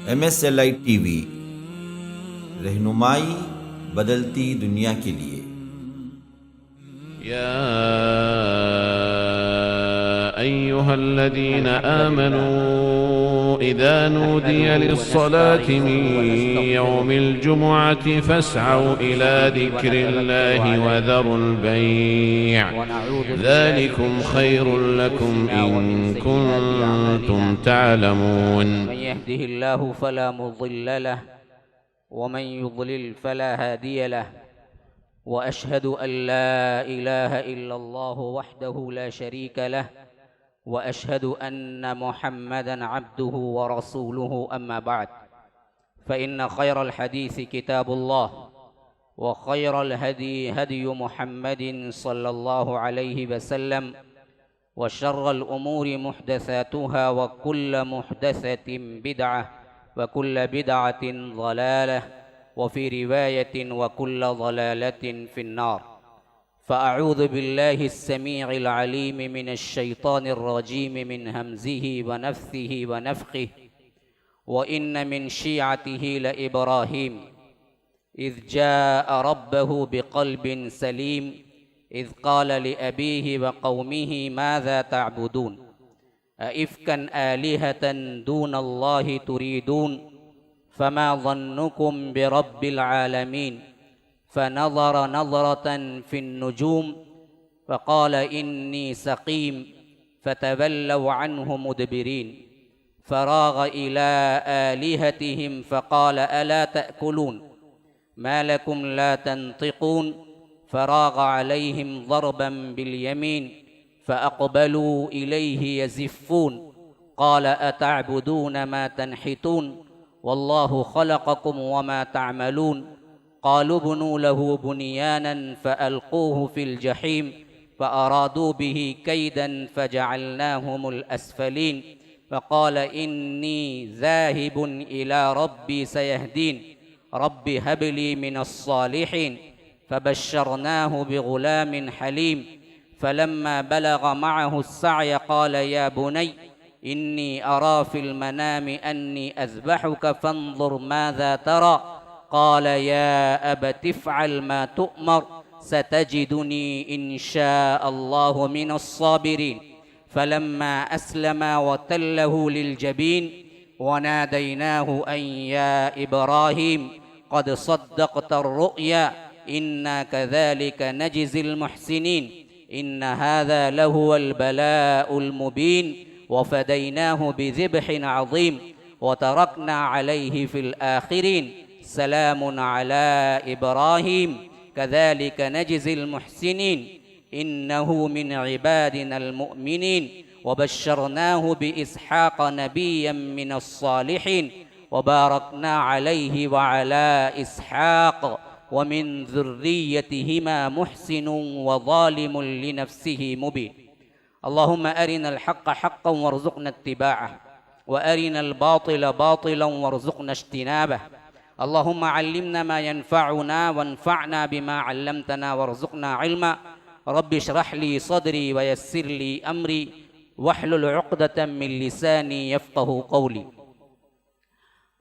MSLI TV, रहनुमाई बदलती दुनिया के लिए। या अय्युहल्लज़ीना आमनू इज़ा नूदिया लिस्सलाति मिन यौमिल जुमुअति फस्अऊ इला ज़िक्रिल्लाहि व ज़रुल बैअ ज़ालिकुम खैरुल लकुम इन कुंतुम तअलमून। मन यहदिहिल्लाहु फला मुज़िल्ल लहु व मन युज़लिल फला हादिय लहु व अशहदु अन ला इलाहा इल्लल्लाहु वहदहु ला शरीका लहु व अशहदु अन्न मुहम्मदन अब्दुहु व रसूलुहु अम्मा बअद फ़इन्न खैरल हदीसी किताबुल्लाह व खैरल हदी हदी मुहम्मदिन सल्लल्लाहु अलैहि वसल्लम व शर्रल उमूरि मुहदसातुहा व कुल्ल मुहदसतिन बिदअह व कुल्ल बिदअतिन ज़लालह व फ़ी रिवायतिन व कुल्ल ज़लालतिन फ़िन्नार। फ़अऊज़ु बिल्लाहि अस्समीइल अलीम मिनश शैतानिर रजीम मिन हमज़िहि व नफ़्सिहि व नफ़्ख़िहि व इन्न मिन शिअतिहि लइब्राहीम इज़ जाअ रब्बहु बिक़ल्बिन सलीम इज़ क़ाल लिअबीहि व क़ौमिहि माज़ा तअबुदून अइफ़्कन आलिहतन दूनल्लाहि तुरीदून फ़मा ज़न्नुकुम बिरब्बिल आलमीन फ़नज़र नज़रतन फ़िन्नुजूम फ़क़ाल इन्नी सक़ीम फ़तवल्लव अन्हु मुदबिरीन फ़राग़ इला आलिहतिहिम फ़क़ाल अला तअकुलून मा लकुम ला तंतिक़ून फ़राग़ अलैहिम ज़रबन बिलयमीन फ़अक़बलू इलैहि यज़िफ़्फ़ून क़ाल अतअबुदून मा तनहितून वल्लाहु ख़लक़कुम वमा तअमलून क़ालू बुनू लहू बुनियानन फ़अल्क़ूहु फ़िल जहीम फ़अरादू बिही कैदन फ़जअलनाहुमुल अस्फ़लीन फ़क़ाल इन्नी ज़ाहिबुन इला रब्बी सयहदीन रब्बि हबली मिनस्सालिहीन फ़बश्शरनाहु बिग़ुलामिन हलीम फ़लम्मा बलग़ मअहु अस्सअय क़ाल या बुनय्य इन्नी अरा फ़िल मनामि अन्नी अज़बहुक फ़न्ज़ुर माज़ा तरा क़ाल या अबति इफ़अल मा तुअमर सतजिदुनी इंशाअल्लाहु मिनस्साबिरीन फ़लम्मा अस्लमा वतल्लहु लिलजबीन वनादैनाहु अन या इब्राहीम क़द सद्दक़त अर्रुअया इन्ना कज़ालिक नजज़िल मुहसिनीन इन्न हाज़ा लहुवल बलाउल मुबीन वफ़दैनाहु बिज़िब्हिन अज़ीम वतरकना अलैहि फ़िल आख़िरीन सलामुन अला इब्राहीम कज़ालिक नजज़िल मुहसिनीन इन्नहु मिन इबादिनल मुअमिनीन वबश्शरनाहु बिइस्हाक़ नबिय्यन मिनस्सालिहीन वबारकना अलैहि व अला इस्हाक़ वमिन ज़ुर्रिय्यतिहिमा मुहसिनुन व ज़ालिमुन लिनफ़्सिहि मुबीन। अल्लाहुम्मा अरिनल हक़्क़ हक़्क़न वरज़ुक़ना इत्तिबाअह व अरिनल बातिल बातिलन वरज़ुक़ना इज्तिनाबह। अल्लाहुम्मा अल्लिमना मा यनफ़अुना वन्फ़अना बिमा अल्लमतना वरज़ुक़ना इल्मा। रब्बि इश्रह ली सदरी व यस्सिर ली अमरी वहलुल उक़दतम मिन लिसानी यफ़क़हू क़ौली।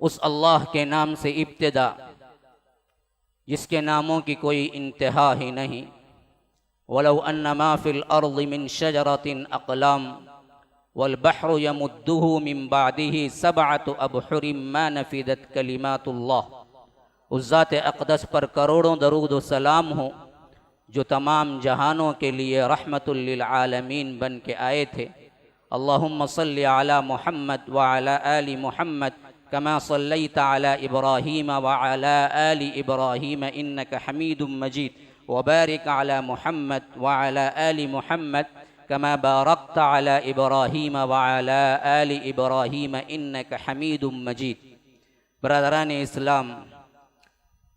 उस अल्लाह के नाम से इब्तिदा जिसके नामों की कोई इंतहा ही नहीं। वलौ अन्नमा फ़िल अर्ज़ि मिन शजरतिन अक़लाम वल बहरु यमुद्दुहु मिन बादिही सबअतु अबहुरिम मा नफ़िदत कलिमातुल्लाह। उस ज़ात अक़दस पर करोड़ों दरूद व सलाम हो जो तमाम जहानों के लिए रहमतुल लिल आलमीन बन के आए थे। अल्लाहुम्मा सल्लि अला मुहम्मद व अला आलि मुहम्मद कमा सल्लैता अला इब्राहीम व अला आलि इब्राहीम इन्नका हमीदुम मजीद व बारिक अला मुहम्मद व अला आलि मुहम्मद कमा बारकता अला इब्राहीम व अला आलि इब्राहीम इन्नका हमीदुम मजीद। बरदरान इस्लाम,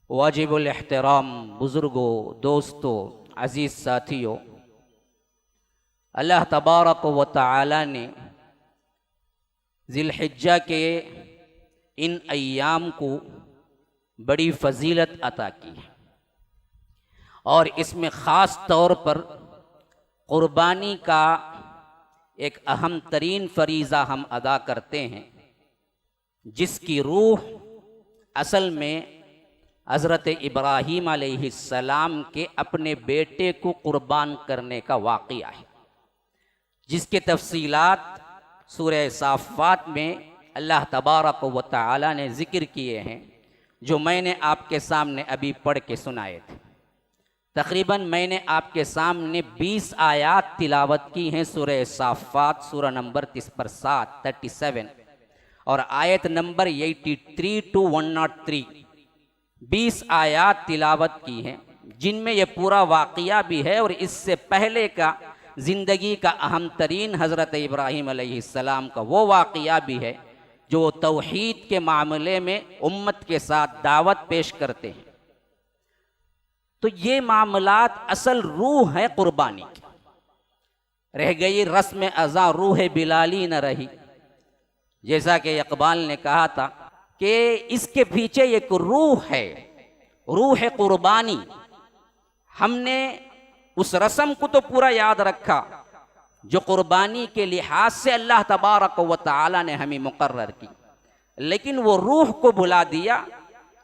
वाजिबुल एहतराम बुज़ुर्गों, दोस्तों, अज़ीज़ साथियों, अल्लाह तबारक व तआला ने ज़िलहिज्जा के इन अय्याम को बड़ी फ़जीलत अता की है और इसमें ख़ास तौर पर क़ुरबानी का एक अहम तरीन फ़रीज़ा हम अदा करते हैं। जिसकी रूह असल में हज़रत इब्राहीम अलैहिस्सलाम के अपने बेटे को कुर्बान करने का वाक़िया है, जिसके तफसीलात सूरह साफ़ात में अल्लाह तबारक व तआला ने ज़िक्र किए हैं, जो मैंने आपके सामने अभी पढ़ के सुनाए थे। तकरीबन मैंने आपके सामने 20 आयात तिलावत की हैं सूरह साफ़ात सूरह नंबर 37 और आयत नंबर 83 to 103। 20 आयात तिलावत की हैं जिनमें यह पूरा वाक़िया भी है और इससे पहले का ज़िंदगी का अहम तरीन हज़रत इब्राहीम अलैहिस्सलाम का वो वाक़िया भी है जो तौहीद के मामले में उम्मत के साथ दावत पेश करते हैं। तो ये मामलात असल रूह है कुर्बानी की। रह गई रस्म अज़ा रूह बिलाली न रही, जैसा कि इकबाल ने कहा था कि इसके पीछे एक रूह है, रूह कुर्बानी। हमने उस रस्म को तो पूरा याद रखा जो कुर्बानी के लिहाज से अल्लाह तबारक व तआला ने हमें मुकर्रर की, लेकिन वो रूह को भुला दिया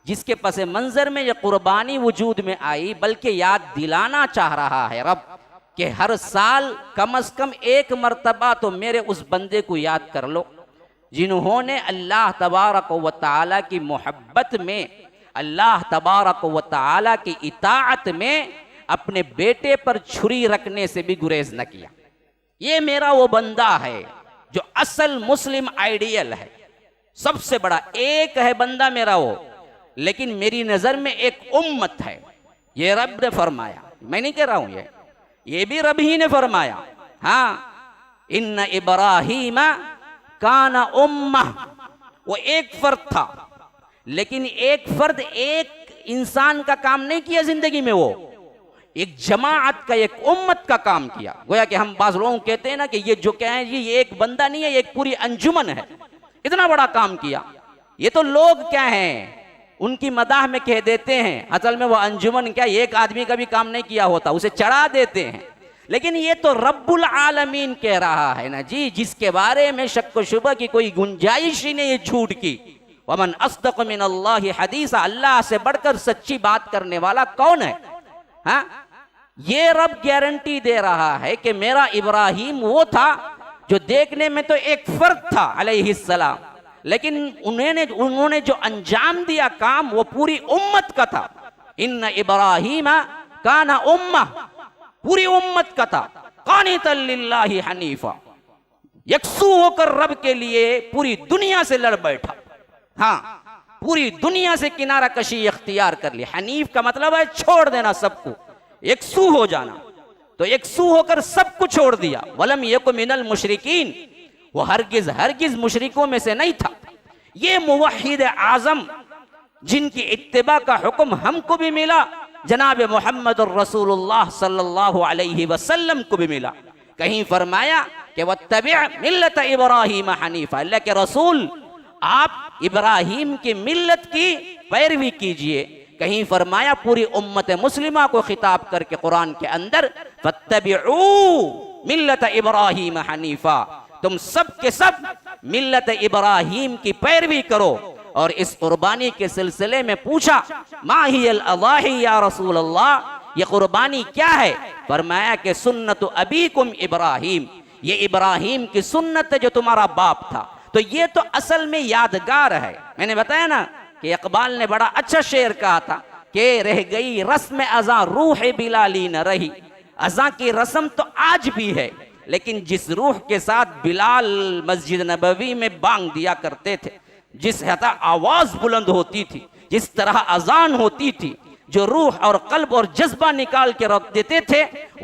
जिसके पस मंज़र में ये कुर्बानी वजूद में आई। बल्कि याद दिलाना चाह रहा है रब कि हर साल कम से कम एक मर्तबा तो मेरे उस बंदे को याद कर लो जिन्होंने अल्लाह तबारक व तआला की मोहब्बत में, अल्लाह तबारक व तआला की इताअत में अपने बेटे पर छुरी रखने से भी गुरेज न किया। ये मेरा वो बंदा है जो असल मुस्लिम आइडियल है, सबसे बड़ा एक है बंदा मेरा वो, लेकिन मेरी नजर में एक उम्मत है। ये रब ने फरमाया, मैं नहीं कह रहा हूं, ये भी रब ही ने फरमाया। हाँ, इन्ना इब्राहीम काना उम्मा, वो एक फर्द था, लेकिन एक फर्द एक इंसान का काम नहीं किया जिंदगी में, वो एक जमाअत का, एक उम्मत का काम किया। गोया कि हम बाज लोग कहते हैं ना कि ये जो क्या है ये एक बंदा नहीं है, ये एक पूरी अंजुमन है, इतना बड़ा काम किया। ये तो लोग क्या हैं उनकी मदाह में कह देते हैं, असल में वो अंजुमन क्या एक आदमी का भी काम नहीं किया होता, उसे चढ़ा देते हैं। लेकिन ये तो रब्बुल आलमीन कह रहा है ना जी, जिसके बारे में शक व शुबह की कोई गुंजाइश ही नहीं है झूठ की। वमन अस्दक़ मिनल्लाहि हदीसा, अल्लाह से बढ़कर सच्ची बात करने वाला कौन है? हाँ, ये रब गारंटी दे रहा है कि मेरा इब्राहीम वो था जो देखने में तो एक फर्द था अलैहिस्सलाम, लेकिन उन्होंने जो अंजाम दिया काम वो पूरी उम्मत का था। इन्ना इब्राहीम काना उम्मा, पूरी उम्मत का था। कानितन लिल्लाहि हनीफा, यकसू होकर रब के लिए पूरी दुनिया से लड़ बैठा। हाँ, पूरी दुनिया से किनारा कशी इख्तियार कर ली। हनीफ का मतलब है छोड़ देना सबको, यकसू हो जाना। तो यकसू होकर सब कुछ छोड़ दिया। वलम यकु मिनल मुशरिकीन, वो हरगिज मुशरिकों में से नहीं था। ये मुवहिद आजम जिनकी इत्तिबा का हुक्म हमको भी मिला, जनाब मोहम्मद रसूलुल्लाह सल्लल्लाहु अलैहि वसल्लम को भी मिला। कहीं फरमाया कि वत्तबि मिल्लत इब्राहीम हनीफा, अल्लाह के रसूल आप इब्राहीम की मिल्लत की पैरवी कीजिए। कहीं फरमाया पूरी उम्मत मुस्लिमा को खिताब करके कुरान के अंदर, फत्तबिऊ मिल्लत इब्राहीम हनीफा, तुम सब के सब मिल्लत इब्राहीम की पैरवी करो। और इस कुर्बानी के सिलसिले में पूछा, मा हियल अज़ाही या रसूल अल्लाह, ये कुर्बानी क्या है? फरमाया कि सुन्नत अबीकुम इब्राहीम, ये इब्राहीम की सुन्नत है जो तुम्हारा बाप था। तो ये तो असल में यादगार है। मैंने बताया ना कि इकबाल ने बड़ा अच्छा शेर कहा था कि रह गई रस्म अज़ा रूह बिलाली न रही। अज़ा की रस्म तो आज भी है, लेकिन जिस रूह के साथ बिलाल मस्जिद नबवी में बांग दिया करते थे, जिस तरह आवाज बुलंद होती थी, जिस तरह अजान होती थी, जो रूह और कल्ब और जज्बा निकाल के रख देते थे,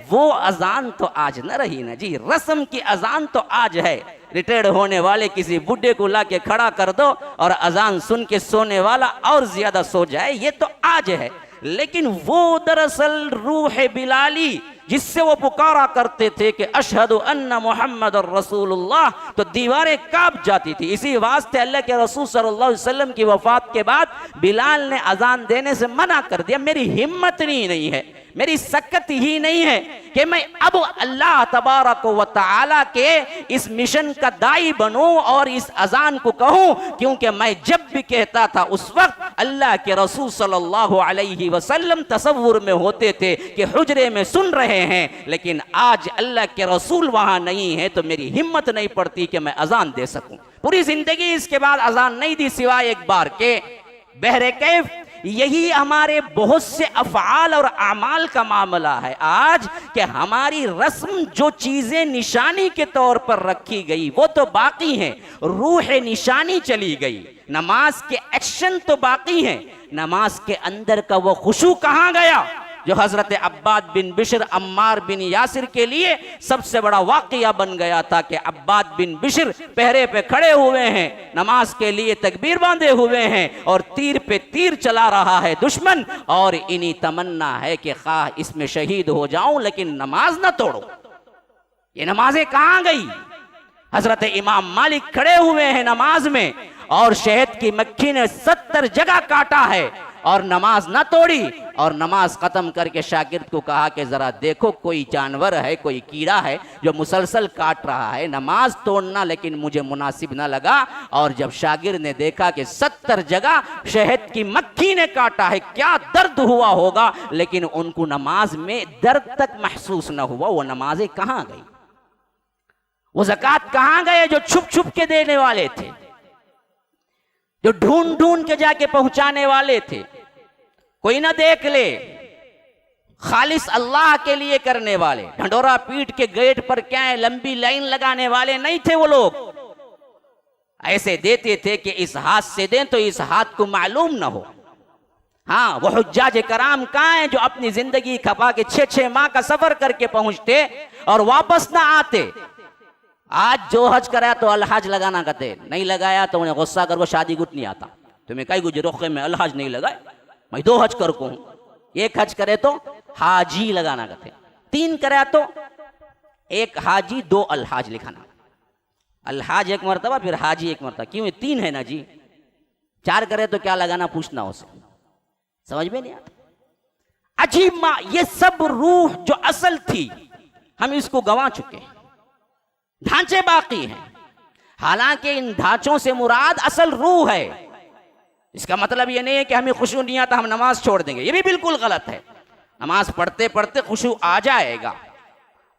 वो अजान तो आज न रही ना जी। रस्म की अजान तो आज है। रिटायर्ड होने वाले किसी बुढ़े को ला के खड़ा कर दो और अजान सुन के सोने वाला और ज्यादा सो जाए, ये तो आज है। लेकिन वो दरअसल रूह बिलाली जिससे वो पुकारा करते थे कि अशहदु अन्ना मुहम्मद रसूलुल्लाह, तो दीवारें कांप जाती थी। इसी वास्ते अल्लाह के रसूल सल्लल्लाहु अलैहि वसल्लम की वफात के बाद बिलाल ने अजान देने से मना कर दिया। मेरी हिम्मत नहीं है, मेरी सकत ही नहीं है कि मैं अब अल्लाह तबारक व तआला के इस मिशन का दाई बनूं और इस अजान को कहूं, क्योंकि मैं जब भी कहता था उस वक्त अल्लाह के रसूल सल्लल्लाहु अलैहि वसल्लम तसव्वुर में होते थे कि हुजरे में सुन रहे हैं, लेकिन आज अल्लाह के रसूल वहां नहीं है तो मेरी हिम्मत नहीं पड़ती कि मैं अजान दे सकूं। पूरी जिंदगी इसके बाद अजान नहीं दी सिवाय एक बार के। बहरे कैफ यही हमारे बहुत से अफ़आल और आमाल का मामला है आज, कि हमारी रस्म जो चीजें निशानी के तौर पर रखी गई वो तो बाकी हैं, रूह निशानी चली गई। नमाज के एक्शन तो बाकी हैं, नमाज के अंदर का वो खुशू कहां गया जो हजरत अब्बाद बिन बिश्र अम्मार बिन यासिर के लिए सबसे बड़ा वाकया बन गया था कि अब्बाद बिन बिश्र पहरे पे खड़े हुए हैं, नमाज के लिए तकबीर बांधे हुए हैं और तीर पे तीर चला रहा है दुश्मन, और इन्हीं तमन्ना है कि खा इसमें शहीद हो जाऊं लेकिन नमाज ना तोड़ो। ये नमाजें कहां गई? हजरत इमाम मालिक खड़े हुए हैं नमाज में और शहद की मक्खी ने 70 जगह काटा है और नमाज ना तोड़ी, और नमाज खत्म करके शागिर्द को कहा कि जरा देखो कोई जानवर है, कोई कीड़ा है जो मुसलसल काट रहा है, नमाज तोड़ना लेकिन मुझे मुनासिब ना लगा। और जब शागिर्द ने देखा कि 70 जगह शहद की मक्खी ने काटा है, क्या दर्द हुआ होगा, लेकिन उनको नमाज में दर्द तक महसूस न हुआ। वो नमाजें कहां गई? वो ज़कात कहां गए जो छुप छुप के देने वाले थे, जो ढूंढ ढूंढ के जाके पहुंचाने वाले थे? कोई ना देख ले, खालिस अल्लाह के लिए करने वाले, ढंडोरा पीठ के गेट पर क्या है लंबी लाइन लगाने वाले नहीं थे वो लोग। ऐसे देते थे कि इस हाथ से दें तो इस हाथ को मालूम ना हो। हाँ, वो हुज्जाज कराम कहाँ हैं जो अपनी जिंदगी खपा के 6-6 माह का सफर करके पहुंचते और वापस ना आते। आज जो हज कराया तो अलहज लगाना कहते, नहीं लगाया तो उन्हें गुस्सा कर, वो शादी गुट नहीं आता, तुम्हें कई गुजर रोखे में अलहज नहीं लगाए, मैं 2 हज कर को हूं। 1 हज करे तो हाजी लगाना कहते, 3 करे तो 1 हाजी 2 अलहाज लिखाना, अलहाज 1 मरतबा फिर हाजी 1 मरतबा, क्यों 3 है ना जी, 4 करे तो क्या लगाना पूछना उसे, समझ में नहीं आता। अजीब माँ, ये सब रूह जो असल थी हम इसको गंवा चुके हैं, ढांचे बाकी हैं। हालांकि इन ढांचों से मुराद असल रूह है। इसका मतलब ये नहीं है कि हमें खुशू नहीं आता हम नमाज छोड़ देंगे, ये भी बिल्कुल गलत है। नमाज पढ़ते पढ़ते खुशू आ जाएगा,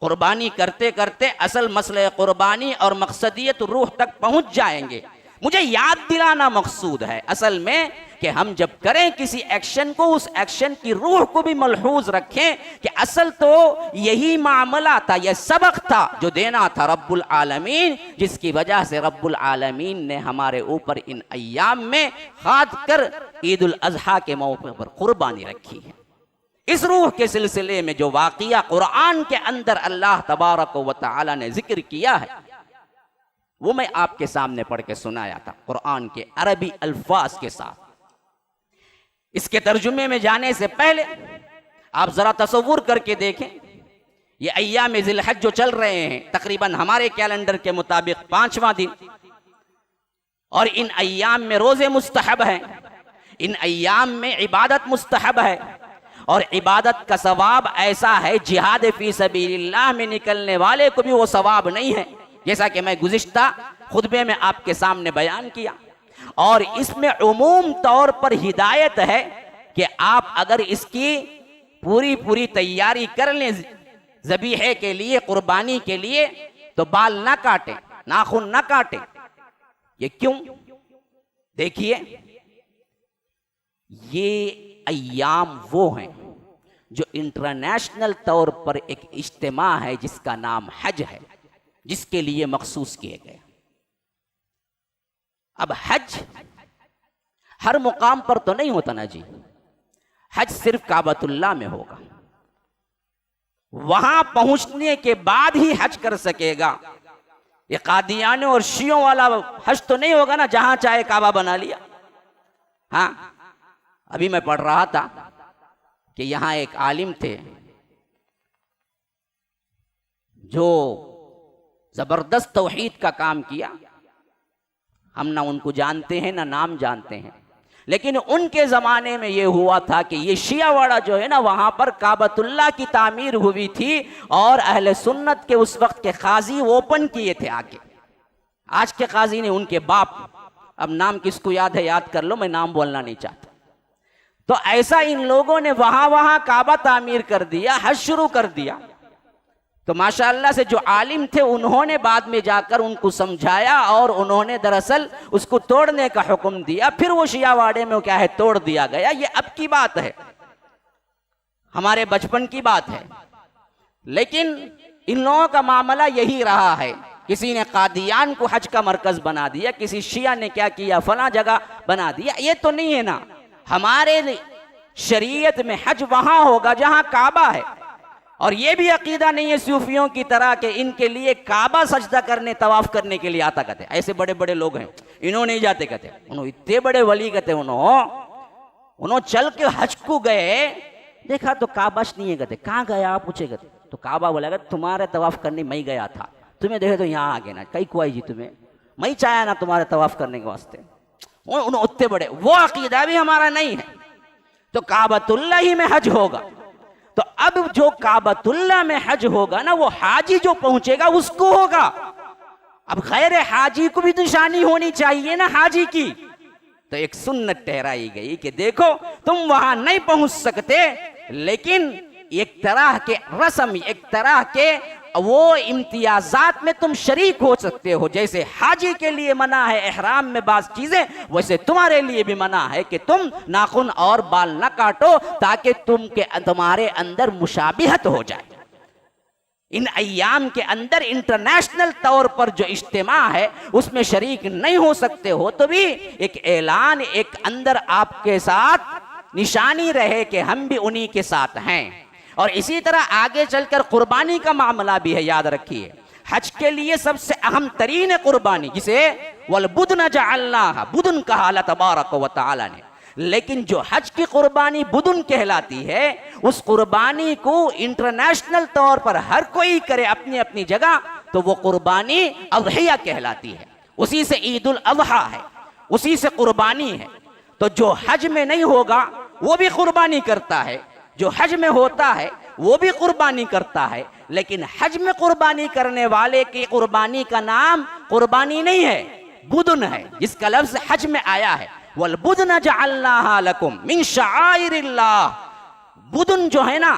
कुर्बानी करते करते असल मसले कुर्बानी और मकसदियत रूह तक पहुंच जाएंगे। मुझे याद दिलाना मकसूद है असल में कि हम जब करें किसी एक्शन को, उस एक्शन की रूह को भी मलहूज रखें कि असल तो यही मामला था, यह सबक था जो देना था रब्बुल आलमीन, जिसकी वजह से रब्बुल आलमीन ने हमारे ऊपर इन अय्याम में खास कर ईद उल अज़हा के मौके पर कुर्बानी रखी है। इस रूह के सिलसिले में जो वाक़िया कुरान के अंदर अल्लाह तबारक व तआला ने जिक्र किया है वो मैं आपके सामने पढ़ के सुनाया था कुरान के अरबी अल्फाज के साथ। इसके तर्जुमे में जाने से पहले आप जरा तसव्वुर करके देखें, ये अय्याम ज़िलहज जो चल रहे हैं तकरीबन हमारे कैलेंडर के मुताबिक 5वां दिन, और इन अय्याम में रोजे मुस्तहब हैं, इन अय्याम में इबादत मुस्तहब है, और इबादत का सवाब ऐसा है जिहाद फी सबीलिल्लाह में निकलने वाले को भी वो सवाब नहीं है, जैसा कि मैं गुज़िश्ता खुतबे में आपके सामने बयान किया। और इसमें उमूम तौर पर हिदायत है कि आप अगर इसकी पूरी तैयारी कर लें ज़बीहे के लिए, कुर्बानी के लिए, तो बाल ना काटें, नाखून ना काटें। ये क्यों? देखिए, ये अय्याम वो हैं जो इंटरनेशनल तौर पर एक इज्तिमा है जिसका नाम हज है, जिसके लिए मखसूस किए गए। अब हज हर मुकाम पर तो नहीं होता ना जी, हज सिर्फ काबतुल्लाह में होगा, वहां पहुंचने के बाद ही हज कर सकेगा। ये कादियाने और शियों वाला हज तो नहीं होगा ना जहां चाहे काबा बना लिया। हाँ, अभी मैं पढ़ रहा था कि यहां एक आलिम थे जो जबरदस्त तौहीद का काम किया, हम ना उनको जानते हैं ना नाम जानते हैं, लेकिन उनके ज़माने में ये हुआ था कि ये शियावाड़ा जो है ना, वहाँ पर काबतुल्लाह की तामीर हुई थी और अहले सुन्नत के उस वक्त के काजी ओपन किए थे आके। आज के काजी ने उनके बाप, अब नाम किसको याद है याद कर लो, मैं नाम बोलना नहीं चाहता। तो ऐसा इन लोगों ने वहाँ काबा तामीर कर दिया, हज शुरू कर दिया। तो माशाअल्लाह से जो आलिम थे उन्होंने बाद में जाकर उनको समझाया और उन्होंने दरअसल उसको तोड़ने का हुक्म दिया। फिर वो शियावाड़े में क्या है, तोड़ दिया गया। ये अब की बात है, हमारे बचपन की बात है। लेकिन इन लोगों का मामला यही रहा है। किसी ने कादियान को हज का मरकज बना दिया, किसी शिया ने क्या किया, फला जगह बना दिया। ये तो नहीं है ना, हमारे शरीयत में हज वहां होगा जहां काबा है। और ये भी अकीदा नहीं है सूफियों की तरह के इनके लिए काबा सजदा करने, तवाफ करने के लिए आता कहते। ऐसे बड़े बड़े लोग हैं, इन्होंने नहीं जाते कहते। उन्होंने इतने बड़े वली कहते, उन्होंने चल के हज को गए, देखा तो काबाश नहीं है कहते। कहाँ गया आप पूछे कहते, तो काबा बोला तुम्हारे तवाफ करने मैं गया था, तुम्हें देखे तो यहाँ आ गए ना, कई कुआई जी तुम्हें, मैं चाहा ना तुम्हारे तवाफ करने के वास्ते। उतने बड़े, वो अकीदा भी हमारा नहीं है। तो काबतुल्लाह ही में हज होगा। तो अब जो काबतुल्लाह में हज होगा ना, वो हाजी जो पहुंचेगा उसको होगा। अब गैर हाजी को भी निशानी होनी चाहिए ना हाजी की। तो एक सुन्नत ठहराई गई कि देखो तुम वहां नहीं पहुंच सकते, लेकिन एक तरह के रस्म, एक तरह के वो इम्तियाजात में तुम शरीक हो सकते हो। जैसे हाजी के लिए मना है एहराम में बाज़ चीजें, वैसे तुम्हारे लिए भी मना है कि तुम नाखून और बाल न काटो, ताकि तुम्हारे अंदर मुशाबिहत हो जाए। इन अय्याम के अंदर इंटरनेशनल तौर पर जो इज्तिमा है उसमें शरीक नहीं हो सकते हो, तो भी एक ऐलान, एक अंदर आपके साथ निशानी रहे कि हम भी उन्हीं के साथ हैं। और इसी तरह आगे चलकर कुर्बानी का मामला भी है, याद रखिए। हज के लिए सबसे अहम तरीन है कुर्बानी, जिसे वल बुदन जअलनाहा, बुदन कहा अल्लाह तबारक व तआला ने। लेकिन जो हज की कुर्बानी बुदन कहलाती है, उस कुर्बानी को इंटरनेशनल तौर पर हर कोई करे अपनी अपनी जगह, तो वो कुर्बानी अज़हिया कहलाती है। उसी से ईद उल अज़हा है, उसी से कुर्बानी है। तो जो हज में नहीं होगा वो भी कुर्बानी करता है, जो हज में होता है वो भी कुर्बानी करता है। लेकिन हज में कुर्बानी करने वाले की कुर्बानी का नाम कुर्बानी नहीं है, बुदन है, जिसका लफ्ज हज में आया है। वल बुदन जअलनाहा लकुम मिन शआइरिल्लाह। बुदन जो है ना,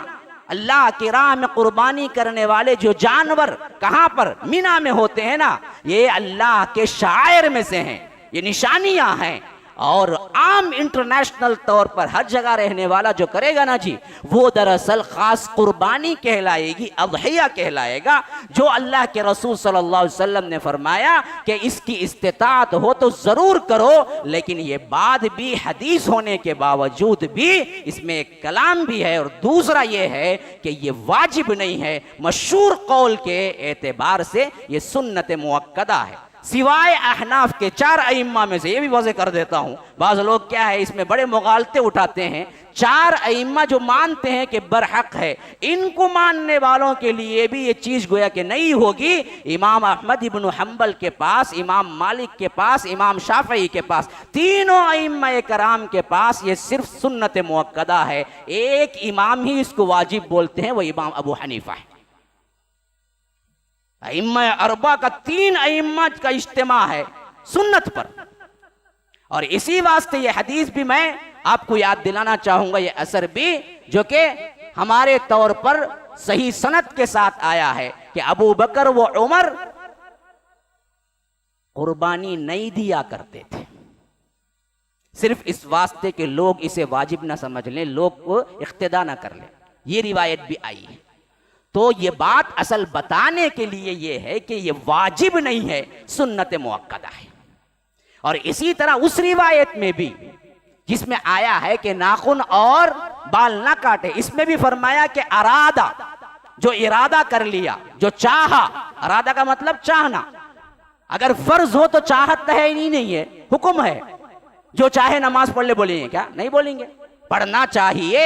अल्लाह की राह में कुर्बानी करने वाले जो जानवर कहां पर, मीना में होते हैं ना, ये अल्लाह के शायर में से हैं, ये निशानियां हैं। और आम इंटरनेशनल तौर पर हर जगह रहने वाला जो करेगा ना जी, वो दरअसल खास कुर्बानी कहलाएगी, अज़हिया कहलाएगा। जो अल्लाह के रसूल सल्लल्लाहु अलैहि वसल्लम ने फरमाया कि इसकी इस्तिताअत हो तो जरूर करो, लेकिन ये बात भी हदीस होने के बावजूद भी इसमें एक कलाम भी है। और दूसरा ये है कि ये वाजिब नहीं है, मशहूर कौल के एतबार से ये सुन्नत मुअक्कदा है। सिवाय अहनाफ के 4 अइम्मा में से, ये भी वाज़ेह कर देता हूं, बाज़ लोग क्या है इसमें बड़े मुगालते उठाते हैं। 4 अइम्मा जो मानते हैं कि बरहक है, इनको मानने वालों के लिए भी ये चीज गोया कि नहीं होगी। इमाम अहमद इब्न हम्बल के पास, इमाम मालिक के पास, इमाम शाफई के पास, तीनों अइम्मा कराम के पास ये सिर्फ सुन्नत मुअक्कदा है। एक इमाम ही इसको वाजिब बोलते हैं, वो इमाम अबू हनीफा है। अइम्मा अरबा का 3 अइम्मा का इज्तिमा है सुन्नत पर। और इसी वास्ते ये हदीस भी मैं आपको याद दिलाना चाहूंगा, ये असर भी जो कि हमारे तौर पर सही सनद के साथ आया है कि अबू बकर व उमर कुर्बानी नहीं दिया करते थे, सिर्फ इस वास्ते के लोग इसे वाजिब ना समझ लें, लोग को इख्तिदा ना कर लें। ये रिवायत भी आई है। तो ये बात असल बताने के लिए ये है कि ये वाजिब नहीं है, सुन्नत मुअक्कदा है। और इसी तरह उस रिवायत में भी जिसमें आया है कि नाखून और बाल ना काटे, इसमें भी फरमाया कि अरादा, जो इरादा कर लिया, जो चाहा, अरादा का मतलब चाहना। अगर फर्ज हो तो चाहत तो है ही नहीं है, हुक्म है। जो चाहे नमाज पढ़ ले बोलेंगे क्या? नहीं बोलेंगे, पढ़ना चाहिए।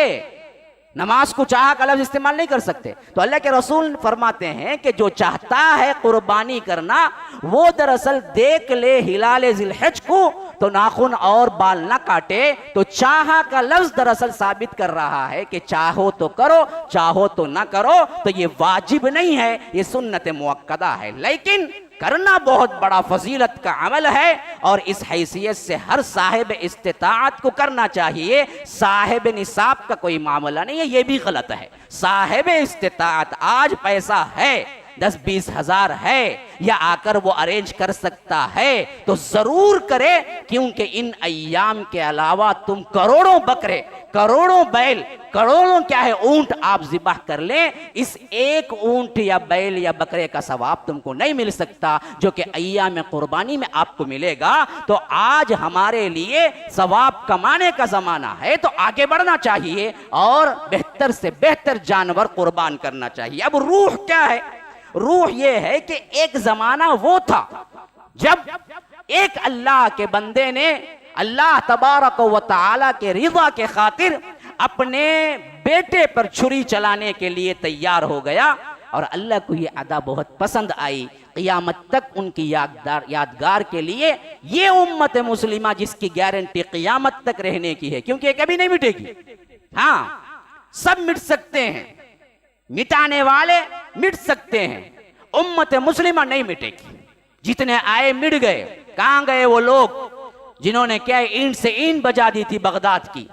नमाज को चाह का लफ्ज इस्तेमाल नहीं कर सकते। तो अल्लाह के रसूल फरमाते हैं कि जो चाहता है कुर्बानी करना, वो दरअसल देख ले हिलाल जिलहज को तो नाखून और बाल ना काटे। तो चाह का लफ्ज दरअसल साबित कर रहा है कि चाहो तो करो, चाहो तो ना करो। तो ये वाजिब नहीं है, ये सुन्नत मुअक्कदा है, लेकिन करना बहुत बड़ा फजीलत का अमल है। और इस हैसियत से हर साहिब इस्तिताअत को करना चाहिए। साहिब निसाब का कोई मामला नहीं है, ये भी गलत है। साहिब इस्तिताअत आज पैसा है, 10-20 हजार है, या आकर वो अरेंज कर सकता है तो जरूर करे, क्योंकि इन अय्याम के अलावा तुम करोड़ों बकरे, करोड़ों बैल, करोड़ों क्या है ऊंट आप जिबाह कर ले, इस एक ऊंट या बैल या बकरे का सवाब तुमको नहीं मिल सकता जो कि अय्याम कुर्बानी में आपको मिलेगा। तो आज हमारे लिए सवाब कमाने का जमाना है, तो आगे बढ़ना चाहिए और बेहतर से बेहतर जानवर कुर्बान करना चाहिए। अब रूह क्या है? रूह यह है कि एक जमाना वो था जब एक अल्लाह के बंदे ने अल्लाह तबारक व तआला के रिज़ा के खातिर अपने बेटे पर छुरी चलाने के लिए तैयार हो गया, और अल्लाह को ये अदा बहुत पसंद आई। क़ियामत तक उनकी यादगार के लिए ये उम्मत मुस्लिमा जिसकी गारंटी क़ियामत तक रहने की है, क्योंकि ये कभी नहीं मिटेगी। हाँ, सब मिट सकते हैं, मिटाने वाले मिट सकते हैं, उम्मत मुस्लिमा नहीं मिटेगी। जितने आए मिट गए। कहां गए वो लोग जिन्होंने क्या ईंट से ईंट बजा दी थी बगदाद की?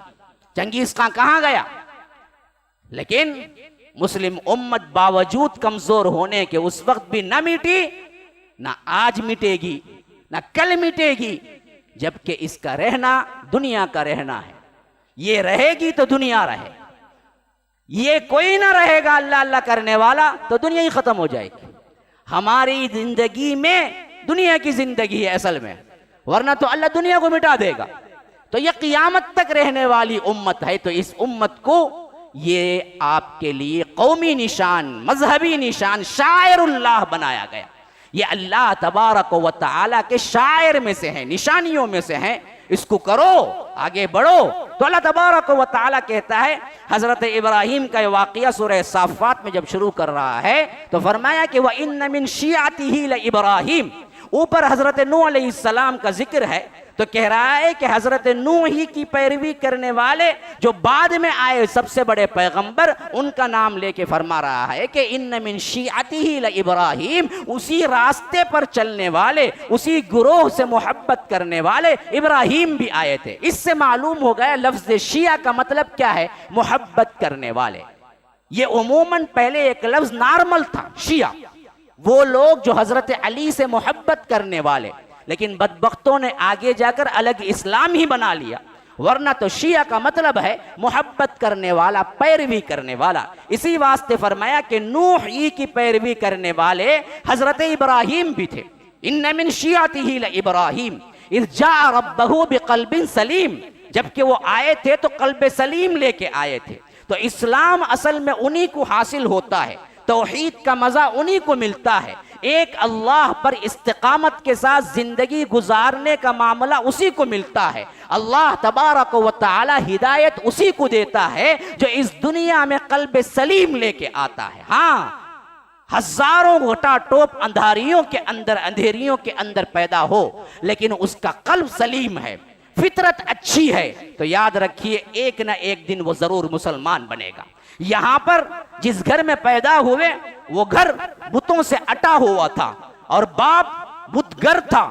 चंगेज खान कहां गया? लेकिन मुस्लिम उम्मत बावजूद कमजोर होने के उस वक्त भी ना मिटी, ना आज मिटेगी, ना कल मिटेगी, जबकि इसका रहना दुनिया का रहना है। ये रहेगी तो दुनिया रहे, ये कोई ना रहेगा अल्लाह अल्लाह करने वाला तो दुनिया ही खत्म हो जाएगी। हमारी जिंदगी में दुनिया की जिंदगी है असल में, वरना तो अल्लाह दुनिया को मिटा देगा। तो ये क़ियामत तक रहने वाली उम्मत है। तो इस उम्मत को ये आपके लिए कौमी निशान, मजहबी निशान, शायरुल्लाह बनाया गया। ये अल्लाह तबारक व तआला के शायर में से है, निशानियों में से है। इसको करो, आगे बढ़ो। तो अल्लाह तबारक व तआला कहता है, हजरत इब्राहिम का वाक़या सूरह साफ़ात में जब शुरू कर रहा है तो फरमाया कि व इन्न मिन शियातिही ल इब्राहिम। ऊपर हजरत नूह अलैहिस्सलाम का जिक्र है, तो कह रहा है कि हजरत नूह ही की पैरवी करने वाले जो बाद में आए सबसे बड़े पैगंबर, उनका नाम लेके फरमा रहा है कि इन्न मिन शियातिही ल इब्राहिम। उसी रास्ते पर चलने वाले, उसी गुरोह से मोहब्बत करने वाले इब्राहिम भी आए थे। इससे मालूम हो गया लफ्ज शिया का मतलब क्या है, मोहब्बत करने वाले। ये उमूमन पहले एक लफ्ज नॉर्मल था, शिया, वो लोग जो हजरत अली से मोहब्बत करने वाले, लेकिन बदबख्तों ने आगे जाकर अलग इस्लाम ही बना लिया। वरना तो शिया का मतलब है मोहब्बत करने वाला, पैरवी करने वाला। इसी वास्ते फरमाया कि नूह ही की पैरवी करने वाले हजरत इब्राहिम भी थे। इन्न मिन शियातिही ल इब्राहिम इज़ जाअ रब्बहु बिक़ल्बिन सलीम। जबकि वो आए थे तो कल्ब सलीम लेके आए थे। तो इस्लाम असल में उन्हीं को हासिल होता है, तौहीद का मजा उन्हीं को मिलता है। एक अल्लाह पर इस्तिकामत के साथ जिंदगी गुजारने का मामला उसी को मिलता है। अल्लाह तबारक व तआला हिदायत उसी को देता है जो इस दुनिया में कल्ब सलीम लेके आता है। हाँ, हजारों घटा टोप अंधारियों के अंदर, अंधेरियों के अंदर पैदा हो, लेकिन उसका कल्ब सलीम है, फितरत अच्छी है, तो याद रखिए एक ना एक दिन वो जरूर मुसलमान बनेगा। यहां पर जिस घर में पैदा हुए वो घर बुतों से अटा हुआ था, और बाप बुतगर था,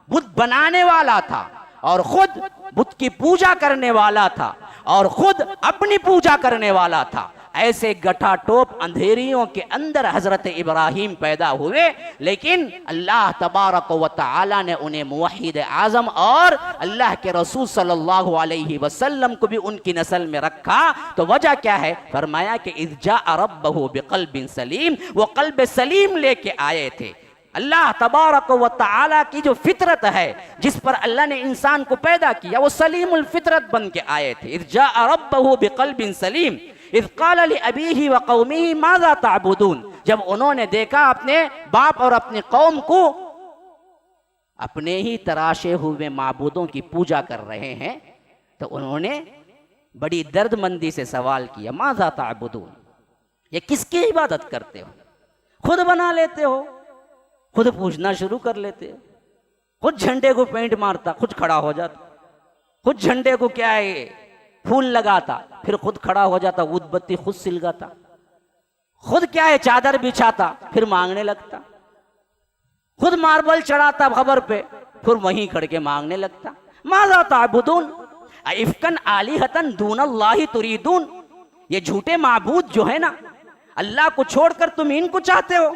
बुत बनाने वाला था, और खुद बुत की पूजा करने वाला था, और खुद अपनी पूजा करने वाला था। ऐसे गठाटोप अंधेरियों के अंदर हजरत इब्राहिम पैदा हुए, लेकिन अल्लाह तबारक व तआला ने उन्हें मुवहिद आजम और अल्लाह के रसूल सल्लल्लाहु अलैहि वसल्लम को भी उनकी नस्ल में रखा। तो वजह क्या है? फरमाया कि इज़ जाअ रब्बहु बिक़ल्बिन सलीम, वो कल्ब सलीम लेके आए थे। अल्लाह तबारक व तआला की जो फितरत है, जिस पर अल्लाह ने इंसान को पैदा किया, वो सलीमुल फितरत बन के आए थे। इज़ जाअ रब्बहु बिक़ल्बिन सलीम इज़ क़ाला लिअबीही व क़ौमिही माज़ा तअबुदून। जब उन्होंने देखा अपने बाप और अपनी कौम को अपने ही तराशे हुए माबूदों की पूजा कर रहे हैं, तो उन्होंने बड़ी दर्दमंदी से सवाल किया, माज़ा ताबुदून, ये किसकी इबादत करते हो? खुद बना लेते हो, खुद पूछना शुरू कर लेते हो, खुद झंडे को पेंट मारता, खुद खड़ा हो जाता, खुद झंडे को क्या है फूल लगाता, फिर खुद खड़ा हो जाता, उदबत्ती खुद सिलगाता, खुद क्या है चादर बिछाता, फिर मांगने लगता, खुद मार्बल चढ़ाता खबर पे, फिर वहीं खड़ के मांगने लगता। माज़ा ताबुदून इफ्कन आलिहतन दूनल्लाहि तुरीदून, ये झूठे माबूद जो है ना, अल्लाह को छोड़कर तुम इनको चाहते हो।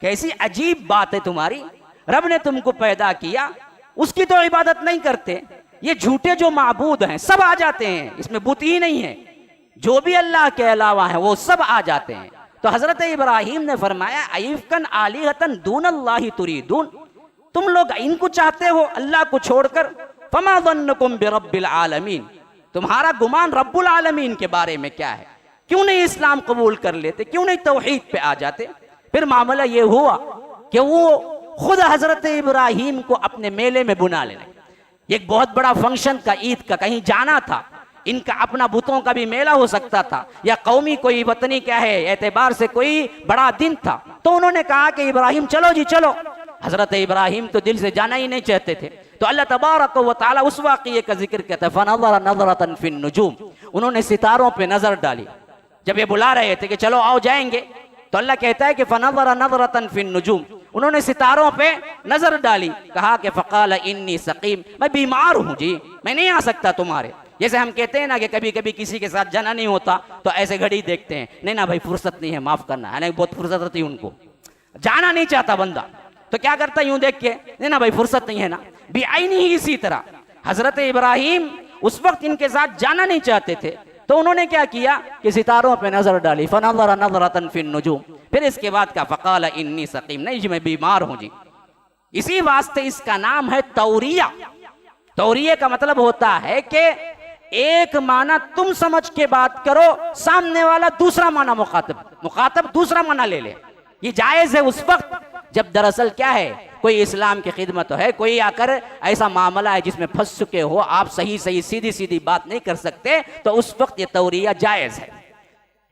कैसी अजीब बात है तुम्हारी, रब ने तुमको पैदा किया, उसकी तो इबादत नहीं करते, ये झूठे जो माबूद हैं सब आ जाते हैं, इसमें बुत ही नहीं है, जो भी अल्लाह के अलावा है वो सब आ जाते हैं। तो हजरत इब्राहिम ने फरमाया अयफ्कन आलिहतन दूनल्लाहि तुरीदून, तुम लोग इनको चाहते हो अल्लाह को छोड़कर। फमा ज़न्नुकुम बिरब्बिल आलमीन, तुम्हारा गुमान रब्बुल आलमीन के बारे में क्या है? क्यों नहीं इस्लाम कबूल कर लेते, क्यों नहीं तौहीद पे आ जाते? फिर मामला ये हुआ कि वो खुद हजरत इब्राहिम को अपने मेले में बुला ले। एक बहुत बड़ा फंक्शन का, ईद का कहीं जाना था, इनका अपना बुतों का भी मेला हो सकता था, या कौमी कोई वतनी क्या है एतबार से कोई बड़ा दिन था, तो उन्होंने कहा कि इब्राहिम चलो जी चलो। हजरत इब्राहिम तो दिल से जाना ही नहीं चाहते थे। तो अल्लाह तबारक व तआला उस वाक़ये का जिक्र कहता है, फनज़रा नज़रतन फिन नुजूम, उन्होंने सितारों पे नजर डाली। जब ये बुला रहे थे कि चलो आओ जाएंगे, तो अल्लाह कहता है कि फनज़रा नज़रतन फिन नुजूम, उन्होंने सितारों पे नजर डाली, कहा कि फ़क़ाल इन्नी सक़ीम, मैं बीमार हूँ जी, मैं नहीं आ सकता तुम्हारे। जैसे हम कहते हैं ना कि कभी कभी किसी के साथ जाना नहीं होता तो ऐसे घड़ी देखते हैं, नहीं ना भाई फुर्सत नहीं है, माफ करना है, नहीं बहुत फुर्सत रहती है उनको, जाना नहीं चाहता बंदा, तो क्या करता यूं देख के, नहीं ना भाई फुर्सत नहीं है ना, बेआईनी ही इसी तरह हजरत इब्राहिम उस वक्त इनके साथ जाना नहीं चाहते थे, तो उन्होंने क्या किया कि सितारों पे नजर डाली, फनज़रा नज़रतन फिन नुजूम, फिर इसके बाद का फ़क़ाल इन्नी सक़ीम, नहीं जी मैं बीमार हूं जी। इसी वास्ते इसका नाम है तौरिया। तौरिया का मतलब होता है कि एक माना तुम समझ के बात करो, सामने वाला दूसरा माना मुखातब दूसरा माना ले ले। ये जायज है उस वक्त जब दरअसल क्या है कोई इस्लाम की खिदमत है, कोई आकर ऐसा मामला है जिसमें फंस चुके हो, आप सही सही सीधी सीधी बात नहीं कर सकते, तो उस वक्त ये तौरिया जायज है।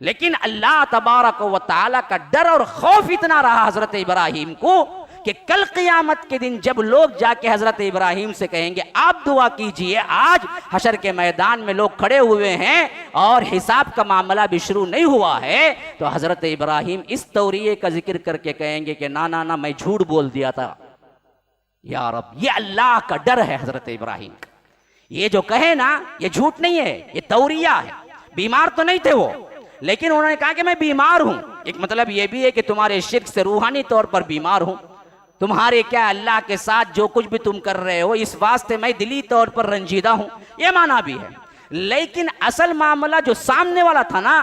लेकिन अल्लाह तबारक व तआला का डर और खौफ इतना रहा हजरत इब्राहिम को कि कल क़ियामत के दिन जब लोग जाके हजरत इब्राहिम से कहेंगे आप दुआ कीजिए, आज हशर के मैदान में लोग खड़े हुए हैं और हिसाब का मामला भी शुरू नहीं हुआ है, तो हजरत इब्राहिम इस तौरिये का जिक्र करके कहेंगे कि ना ना ना मैं झूठ बोल दिया था या रब। ये अल्लाह का डर है हजरत इब्राहिम। ये जो कहे ना ये झूठ नहीं है, ये तौरिया है। बीमार तो नहीं थे वो, लेकिन उन्होंने कहा कि मैं बीमार हूं। एक मतलब ये भी है कि तुम्हारे शिर्क से रूहानी तौर पर बीमार हूं, तुम्हारे क्या अल्लाह के साथ जो कुछ भी तुम कर रहे हो इस वास्ते मैं दिली तौर पर रंजीदा हूं, ये माना भी है। लेकिन असल मामला जो सामने वाला था ना,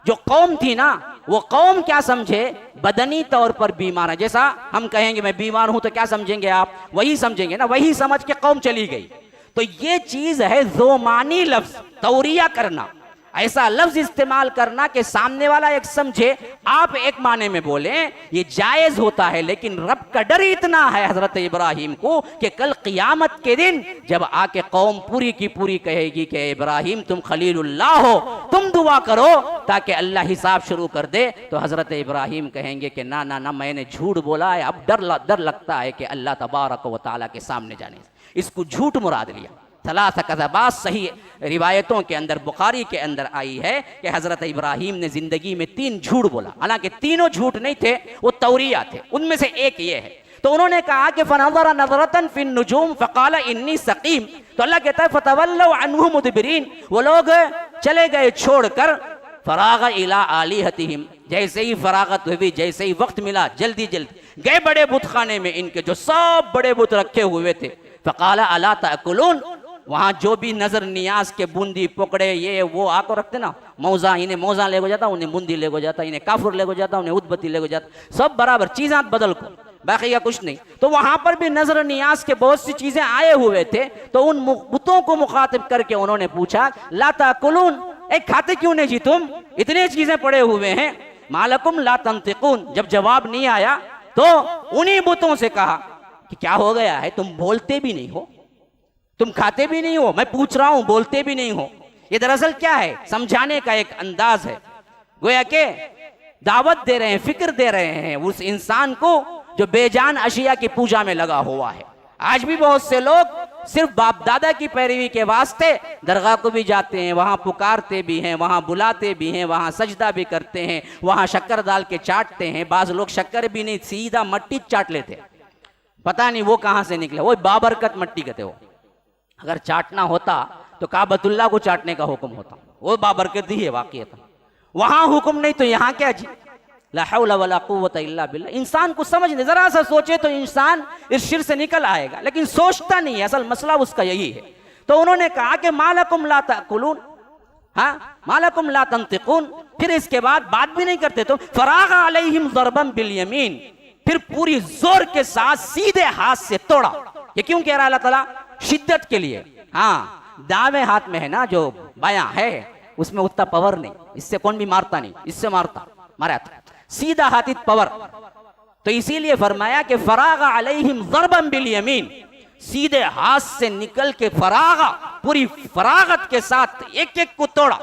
जो कौम थी ना, वो कौम क्या समझे बदनी तौर पर बीमार है। जैसा हम कहेंगे मैं बीमार हूं तो क्या समझेंगे आप, वही समझेंगे ना, वही समझ के कौम चली गई। तो ये चीज है ज़ोमानी लफ्ज, तौरिया करना, ऐसा लफ्ज इस्तेमाल करना कि सामने वाला एक समझे, आप एक माने में बोले, ये जायज होता है। लेकिन रब का डर इतना है हजरत इब्राहिम को कि कल क़ियामत के दिन जब आके कौम पूरी की पूरी कहेगी कि इब्राहिम तुम खलीलुल्लाह हो, तुम दुआ करो ताकि अल्लाह हिसाब शुरू कर दे, तो हजरत इब्राहिम कहेंगे कि ना ना ना मैंने झूठ बोला है, अब डर लगता है कि अल्लाह तबारक व तआला के सामने जाने से। इसको झूठ मुराद लिया। सलासा कज़बात सही रिवायतों के अंदर बुखारी के अंदर आई है कि हजरत इब्राहिम ने जिंदगी में 3 झूठ बोला, हालांकि तीनों झूठ नहीं थे, वो तौरिया थे। उनमें से एक ये है, तो उन्होंने कहा कि फनज़रा नज़रतन फिन नुजूम फ़क़ाल इन्नी सक़ीम, तो अल्लाह कहता है फ़तवल्लौ अन्हु मुदबिरीन, वो लोग चले गए छोड़कर, फ़राग़ इला आलिहतिहिम, जैसे ही फरागत हुई, जैसे ही वक्त मिला, जल्दी जल्दी गए बड़े बुत खाने में, इनके जो सब बड़े बुत रखे हुए थे। फ़क़ाल अला ताकुलून, वहां जो भी नजर नियाज के बूंदी पकड़े ये वो आको रखते ना, मौजा इन्हें मौजा ले जाता, उन्हें बूंदी ले जाता, इन्हें काफुर ले जाता, उन्हें उदबत्ती ले जाता, सब बराबर चीज़ात बदल को, बाकी का कुछ नहीं। तो वहां पर भी नजर नियाज के बहुत सी चीजें आए हुए थे, तो उन बुतों को मुखातिब करके उन्होंने पूछा ला ताकुलून, खाते क्यों नहीं जी तुम, इतने चीजें पड़े हुए हैं, मालकुम ला तंतिकून। जब जवाब नहीं आया तो उन्हीं बुतों से कहा कि क्या हो गया है, तुम बोलते भी नहीं हो, तुम खाते भी नहीं हो, मैं पूछ रहा हूं बोलते भी नहीं हो। ये दरअसल क्या है, समझाने का एक अंदाज है। गोया के दावत दे रहे हैं, फिक्र दे रहे हैं उस इंसान को जो बेजान अशिया की पूजा में लगा हुआ है। आज भी बहुत से लोग सिर्फ बाप दादा की पैरवी के वास्ते दरगाह को भी जाते हैं, वहां पुकारते भी हैं, वहां बुलाते भी हैं, वहां सजदा भी करते हैं, वहां शक्कर डाल के चाटते हैं। बाज लोग शक्कर भी नहीं, सीधा मट्टी चाट लेते, पता नहीं वो कहां से निकले, वो बाबरकत मट्टी कहते हो। अगर चाटना होता तो काबतुल्लाह को चाटने का हुक्म होता, वो बाबरकत ही है वाकईतन। वहां हुक्म नहीं तो यहां क्या जी। ला हौला वला कुव्वता इल्ला बिल्लाह। इंसान को समझ नहीं, जरा सा सोचे तो इंसान इस शिर से निकल आएगा, लेकिन सोचता नहीं है। असल मसला उसका यही है। तो उन्होंने कहा कि मालकुम ला ताकुलून, हाँ मालकुम ला तंतिकून। फिर इसके बाद बात भी नहीं करते तो फराग अलैहिम ज़रबन बिल यमीन, फिर पूरी जोर के साथ सीधे हाथ से तोड़ा। ये क्यों कह रहा अल्लाह ताला? शिद्दत के लिए। हाँ, दावे हाथ में है ना, जो बायां है उसमें उतना पावर नहीं, इससे कौन भी मारता नहीं, इससे मारा था सीधा हाथी पावर। तो इसीलिए फरमाया कि फरागा अलैहिम ज़रबन बिल यमीन, सीधे हाथ से निकल के फरागा, पूरी फरागत के साथ एक एक को तोड़ा।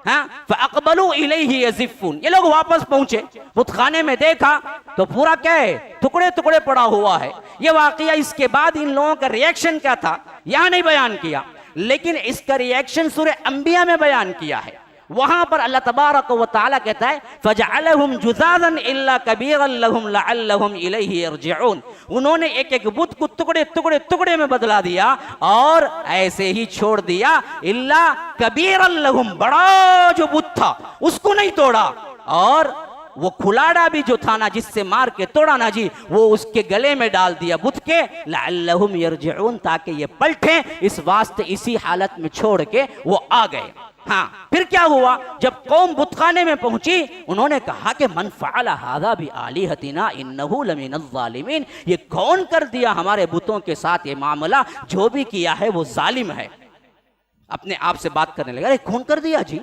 हाँ, फअक़बलू इलैहि यज़िफ़ून। ये लोग वापस पहुंचे, बुतखाने में देखा तो पूरा क्या है, टुकड़े टुकड़े पड़ा हुआ है। ये वाकया इसके बाद इन लोगों का रिएक्शन क्या था यहां नहीं बयान किया, लेकिन इसका रिएक्शन सूरह अंबिया में बयान किया है। वहां पर अल्लाह तबारक व तआला कहता है फजअलहुम जुज़ाज़न इल्ला कबीरन लहुम लअल्लहुम इलैहि यरजिऊन। उन्होंने एक एक बुत को टुकड़े टुकड़े टुकड़े में बदला दिया और ऐसे ही छोड़ दिया। इल्ला कबीरन लहुम, बड़ा जो बुत था उसको नहीं तोड़ा, और वो खुलाड़ा भी जो था ना, जिससे मार के तोड़ा ना जी, वो उसके गले में डाल दिया बुत के, लअल्लहुम यरजिऊन, ताकि ये पलटे। इस वास्ते इसी हालत में छोड़ के वो आ गए। हाँ, फिर क्या हुआ, जब कौम बुतखाने में पहुंची, उन्होंने कहा कि मन फ़अला हाज़ा बि आलिहतिना इन्नहु लमिनज़ ज़ालिमीन। ये कौन कर दिया हमारे बुतों के साथ ये मामला, जो भी किया है वो जालिम है। अपने आप से बात करने लगा, अरे कौन कर दिया जी।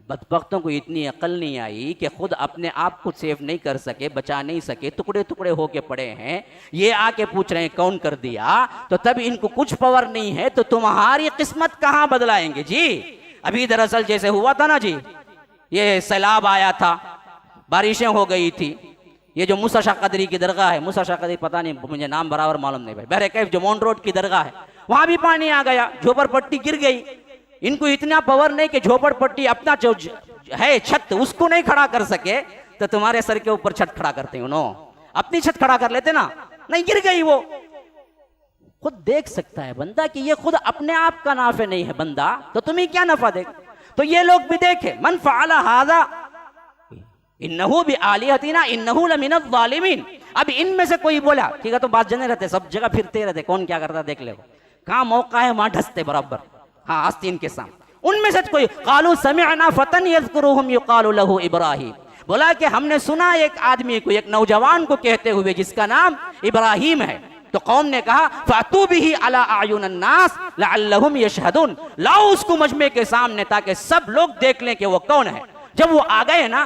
बदबख्तों को इतनी अकल नहीं आई कि खुद अपने आप को सेव नहीं कर सके, बचा नहीं सके, टुकड़े टुकड़े होके पड़े हैं। ये आके पूछ रहे हैं कौन कर दिया, तो तब इनको कुछ पावर नहीं है, तो तुम्हारी किस्मत कहां बदलाएंगे जी। अभी दरअसल जैसे हुआ था ना जी, ये सैलाब आया था, बारिशें हो गई थी। ये जो मूसा शाह कदरी की दरगाह है, मूसा शाह कदरी पता नहीं, मुझे नाम बराबर मालूम नहीं भाई, बहरकैफ जो मॉन रोड की दरगाह है, वहां भी पानी आ गया, झोपड़पट्टी गिर गई। इनको इतना पावर नहीं कि झोपड़पट्टी अपना जो है छत उसको नहीं खड़ा कर सके, तो तुम्हारे सर के ऊपर छत खड़ा करते हो, अपनी छत खड़ा कर लेते ना, नहीं गिर गई। वो खुद देख सकता है बंदा कि ये खुद अपने आप का नाफे नहीं है बंदा, तो तुम्हें क्या नफा देगा। तो ये लोग भी देखे, मन फ़अला हाज़ा इन्नहु बि आलिहतिना इन्नहु लमिनज़ ज़ालिमीन। अब इनमें से कोई बोला, ठीक है, तो बात जने रहते, सब जगह फिरते रहते, कौन क्या करता देख ले, कहां मौका है वहां ढसते बराबर। हाँ, आस्तीन के सामने। उनमें से कोई कालू समिअना फतन यज़कुरुहुम युक़ालु लहु इब्राहीम, बोला कि हमने सुना एक आदमी को, एक नौजवान को कहते हुए जिसका नाम इब्राहीम है। तो कौम ने कहा फ़अतू बिही अला अयुनिन नास लअल्लहुम यशहदून, लाओ उसको मजमे के सामने ताकि सब लोग देख लें कि वो कौन है। जब वो आ गए ना,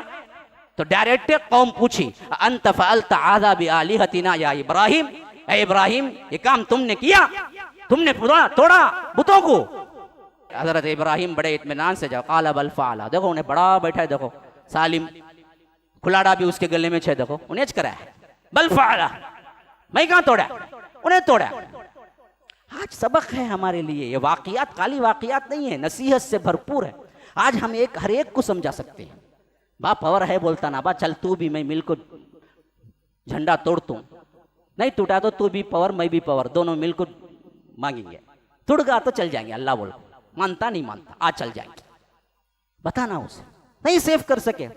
तो डायरेक्ट कौम पूछी अंत फ़अलत हाज़ा बि आलिहतिना या इब्राहीम, ए इब्राहीम ये काम तुमने किया, तुमने तोड़ा बुतों को। हजरत इब्राहीम बड़े इत्मीनान से जाओ, क़ाल बल फ़अला, देखो उन्हें बड़ा बैठा है, देखो सालिम, खुलाड़ा भी उसके गले में छे, देखो उन्हें करा है, बल फ़अला, मैं कहां तोड़ा, उन्हें तोड़ा। आज सबक है हमारे लिए, ये वाकयात काली वाकयात नहीं है, नसीहत से भरपूर है। आज हम हर एक को समझा सकते हैं। बा पावर है बोलता ना, बा चल तू भी मैं मिल को झंडा तोड़ तू, नहीं टूटा तो तू भी पावर मैं भी पावर, दोनों मिल को मांगेंगे, टूट गया तो चल जाएंगे। अल्लाह बोलो, मानता नहीं मानता, आज चल जाएंगे, बताना उसे, नहीं सेव कर सके।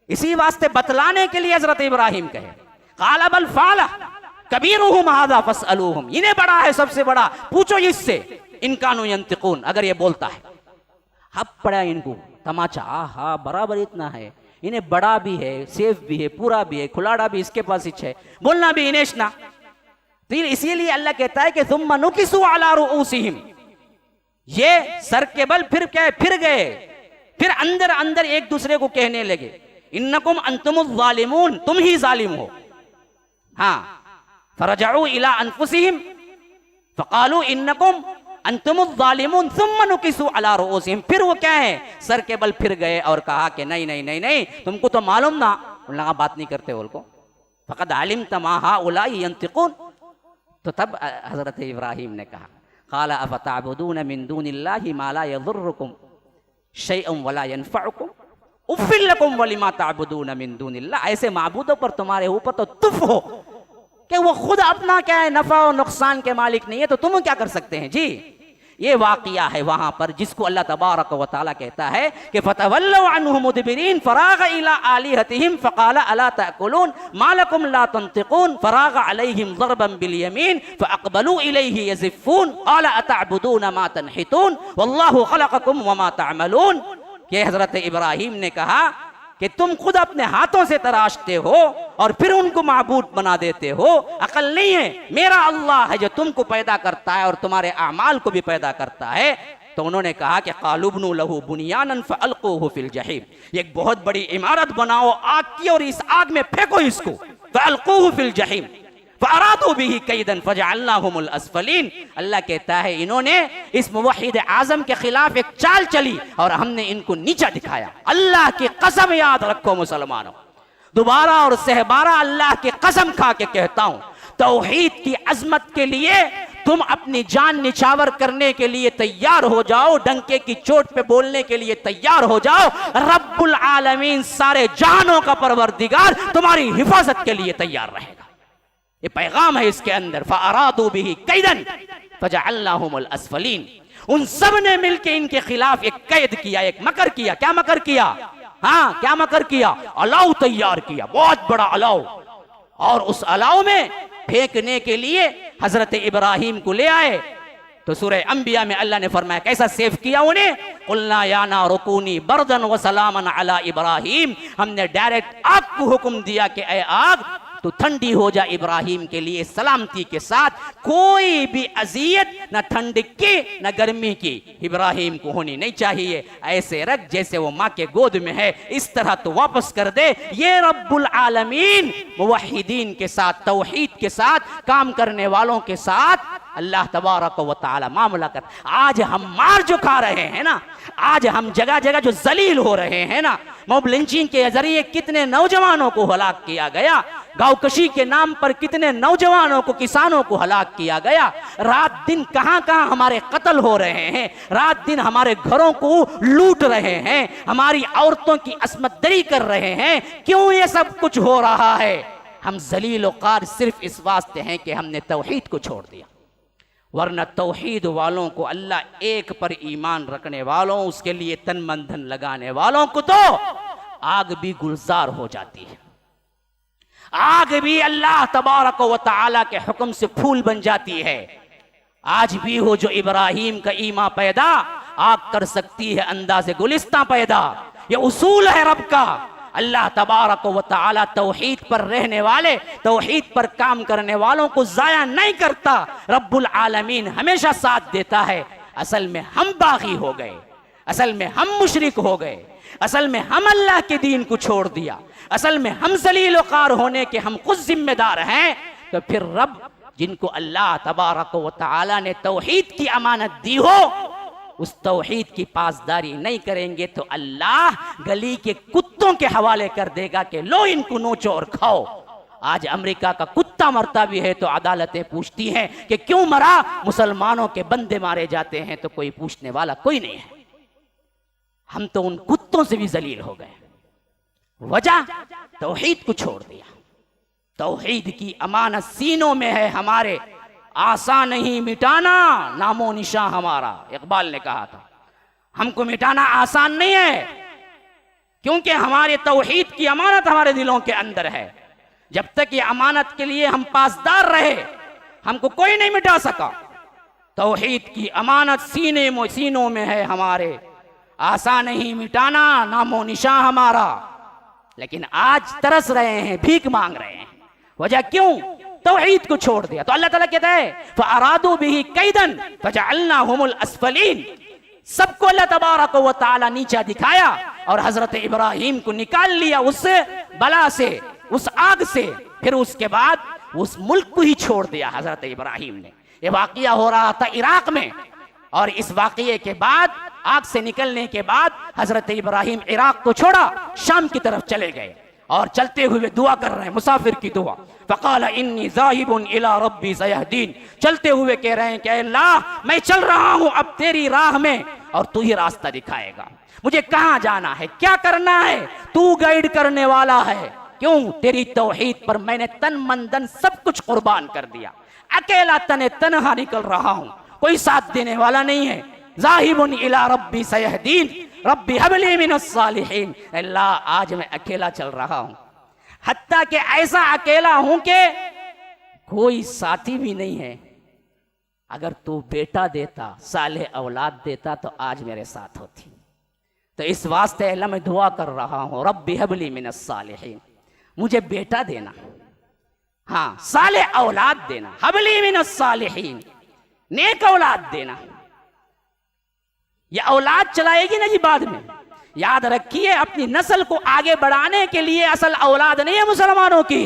इसी वास्ते बतलाने के लिए हजरत इब्राहीम कहे क़ाल बल फ़अला कबीरुहुम हाज़ा फ़स्अलूहुम, इन्हें बड़ा है, सबसे बड़ा, पूछो इससे, इन कानू यंतिकून, अगर ये बोलता है। अब पड़ा इनको तमाचा, आहा बराबर इतना है, इन्हें बड़ा भी है, सेफ भी है, पूरा भी है, खुलाड़ा भी इसके पास इच्छा है, बोलना भी इनेश ना। तो इसीलिए अल्लाह कहता है कि सुम्मा नुकिसू अला रुऊसिहिम, ये सर के बल फिर क्या, फिर गए, फिर अंदर अंदर एक दूसरे को कहने लगे इन्नकुम अंतुमुज़ ज़ालिमून, तुम ही जालिम हो। हाँ, फरजऊ इला अनफुसिहिम फ़क़ालू इन्नकुम अंतुमुज़्ज़ालिमून सुम्मा नुकिसू अला रुऊसिहिम, फिर वो क्या है, सर के बल फिर गए और कहा कि नहीं नहीं नहीं नहीं, तुमको तो मालूम ना, उन्होंने बात नहीं करते बोल को, फ़क़द अलिमत मा हाउलाई यंतिक़ून। तो तब हज़रत इब्राहीम ने कहा, क़ाला अफ़तअबुदून मिन दूनिल्लाहि मा ला यज़ुर्रुकुम शैअन वला यनफ़उकुम उफ़्फ़िल लकुम वलिमा तअबुदून मिन दूनिल्लाह। ऐसे माबूदों पर तुम्हारे ऊपर तो तुफ़ हो कि वो खुद अपना क्या है नफ़ा और नुकसान के मालिक नहीं है, तो तुम क्या कर सकते हैं जी। ये वाक़िया है वहां पर जिसको अल्लाह तबारक व तआला कहता है कि फतवल्लौ अन्हु मुदबिरीन फराग इला आलिहतिहिम फ़क़ाल अला तअकुलून मा लकुम ला तंतिक़ून फराग अलैहिम ज़रबन बिल यमीन फ़अक़बलू इलैहि यज़िफ़ून क़ाल अतअबुदून मा तनहितून वल्लाहु ख़लक़कुम वमा तअमलून। कि हज़रत इब्राहीम ने कहा कि तुम खुद अपने हाथों से तराशते हो और फिर उनको माबूद बना देते हो, अकल नहीं है। मेरा अल्लाह है जो तुमको पैदा करता है और तुम्हारे अमाल को भी पैदा करता है। तो उन्होंने कहा कि क़ालूबनु लहू बुनियानन फ़अल्क़ूहु फ़िल जहीम, एक बहुत बड़ी इमारत बनाओ आग की और इस आग में फेंको इसको, फ़अल्क़ूहु फ़िल जहीम फ़अरादू बिही कैदन फ़जअलनाहुमुल अस्फ़लीन। अल्लाह कहता है इन्होंने इस मुवहिद आज़म के खिलाफ एक चाल चली और हमने इनको नीचा दिखाया। अल्लाह की कसम याद रखो मुसलमानों, दोबारा और सहबारा अल्लाह की कसम खा के कहता हूं, तौहीद की अजमत के लिए तुम अपनी जान निछावर करने के लिए तैयार हो जाओ, डंके की चोट पे बोलने के लिए तैयार हो जाओ। रब्बुल आलमीन सारे जहानों का परवरदिगार तुम्हारी हिफाजत के लिए तैयार रहेगा। ये पैगाम है इसके अंदर। फ़अरादू बिही कैदन फ़जअलनाहुमुल अस्फ़लीन। उन सब ने मिलकर इनके खिलाफ एक कैद किया, एक मकर किया। क्या मकर किया? हाँ, क्या मकर किया? अलाव तैयार किया, बहुत बड़ा अलाव। और उस अलाव में फेंकने के लिए हजरत इब्राहीम को ले आए। तो सूरह अंबिया में अल्लाह ने फरमाया कैसा सेव किया उन्हें, कुल्ना या नारु कूनी बर्दन व सलामन अला इब्राहीम। हमने डायरेक्ट आग को हुक्म दिया कि ऐ आग तो ठंडी हो जा इब्राहीम के लिए सलामती के साथ, कोई भी अजियत न ठंड की न गर्मी की इब्राहीम को होनी नहीं चाहिए। ऐसे रख जैसे वो माँ के गोद में है, इस तरह तो वापस कर दे। ये रब्बुल आलमीन मुवहिदीन के साथ, तौहीद के साथ काम करने वालों के साथ अल्लाह तबारक व तआला मामला कर। आज हम मार जो खा रहे हैं ना, आज हम जगह जगह जो जलील हो रहे हैं ना, मॉब लिंचिंग के जरिए कितने नौजवानों को हलाक किया गया, गांवकशी के नाम पर कितने नौजवानों को, किसानों को हलाक किया गया। रात दिन कहां कहां हमारे कत्ल हो रहे हैं, रात दिन हमारे घरों को लूट रहे हैं, हमारी औरतों की अस्मतदरी कर रहे हैं। क्यों ये सब कुछ हो रहा है? हम जलील वक़ार सिर्फ इस वास्ते हैं कि हमने तौहीद को छोड़ दिया। वरना तौहीद वालों को, अल्लाह एक पर ईमान रखने वालों, उसके लिए तन मन धन लगाने वालों को तो आग भी गुलजार हो जाती है, आग भी अल्लाह तबारक व तआला के हुक्म से फूल बन जाती है। आज भी हो जो इब्राहीम का ईमान पैदा, आग कर सकती है अंदाज़े गुलिस्तां पैदा। ये उसूल है रब का। अल्लाह तबारक व तआला तौहीद पर रहने वाले, तौहीद पर काम करने वालों को जाया नहीं करता। रब्बुल आलमीन हमेशा साथ देता है। असल में हम बागी हो गए, असल में हम मुशरिक हो गए, असल में हम अल्लाह के दीन को छोड़ दिया, असल में हम जलील वक़ार होने के हम खुद जिम्मेदार हैं। तो फिर रब जिनको अल्लाह तबारक व तआला ने तौहीद की अमानत दी हो, उस तौहीद की पासदारी नहीं करेंगे तो अल्लाह गली के कुत्तों के हवाले कर देगा कि लो इनको नोचो और खाओ। आज अमेरिका का कुत्ता मरता भी है तो अदालतें पूछती हैं कि क्यों मरा, मुसलमानों के बंदे मारे जाते हैं तो कोई पूछने वाला कोई नहीं है। हम तो उन कुत्तों से भी जलील हो गए। वजह तौहीद को छोड़ दिया। तौहीद की अमानत सीनों में है हमारे, आसान नहीं मिटाना, नामो निशान हमारा। इकबाल ने कहा था हमको मिटाना आसान नहीं है, क्योंकि हमारे तौहीद की अमानत हमारे दिलों के अंदर है। जब तक ये अमानत के लिए हम पासदार रहे, हमको कोई नहीं मिटा सका। तौहीद की अमानत सीनों में है हमारे, आसान नहीं मिटाना, नामो निशान हमारा। लेकिन आज तरस रहे हैं, भीख मांग रहे हैं। वजह क्यों? तौहीद को छोड़ दिया। तो अल्लाह ताला कहता है फ़अरादू बिही कैदन फ़जअलनाहुमुल अस्फ़लीन। सबको अल्लाह तबारक व तआला नीचा दिखाया और हजरत इब्राहीम को निकाल लिया उस बला से, उस आग से। फिर उसके बाद उस मुल्क को ही छोड़ दिया हजरत इब्राहीम ने। यह वाक़िया हो रहा था इराक में। और इस वाक़ये के बाद, आग से निकलने के बाद हजरत इब्राहिम इराक को छोड़ा, शाम की तरफ चले गए और चलते हुए दुआ कर रहे हैं, मुसाफिर की दुआ। फ़क़ाल इन्नी ज़ाहिबुन इला रब्बी सयहदीन, चलते हुए कह रहे हैं कि अल्लाह मैं चल रहा हूं अब तेरी राह में और तू ही रास्ता दिखाएगा, मुझे कहां जाना है, क्या करना है, तू गाइड करने वाला है। क्यों? तेरी तौहीद पर मैंने तन मन धन सब कुछ कुर्बान कर दिया, अकेला तनहा निकल रहा हूं, कोई साथ देने वाला नहीं है। ज़ाहिबुन इला रब्बी सयहदीन रब्बी हबली मिनस सालिहीन, अल्लाह आज मैं अकेला चल रहा हूं, हत्ता कि ऐसा अकेला हूं कि कोई साथी भी नहीं है। अगर तू बेटा देता, साले औलाद देता तो आज मेरे साथ होती। तो इस वास्ते अल्लाह मैं दुआ कर रहा हूं, रब्बी हबली मिनस सालिहीन, मुझे बेटा देना, हाँ साले औलाद देना, हबली मिनस सालिहीन, नेक औलाद देना। ये औलाद चलाएगी ना जी बाद में, याद रखिए अपनी नस्ल को आगे बढ़ाने के लिए असल औलाद नहीं है मुसलमानों की।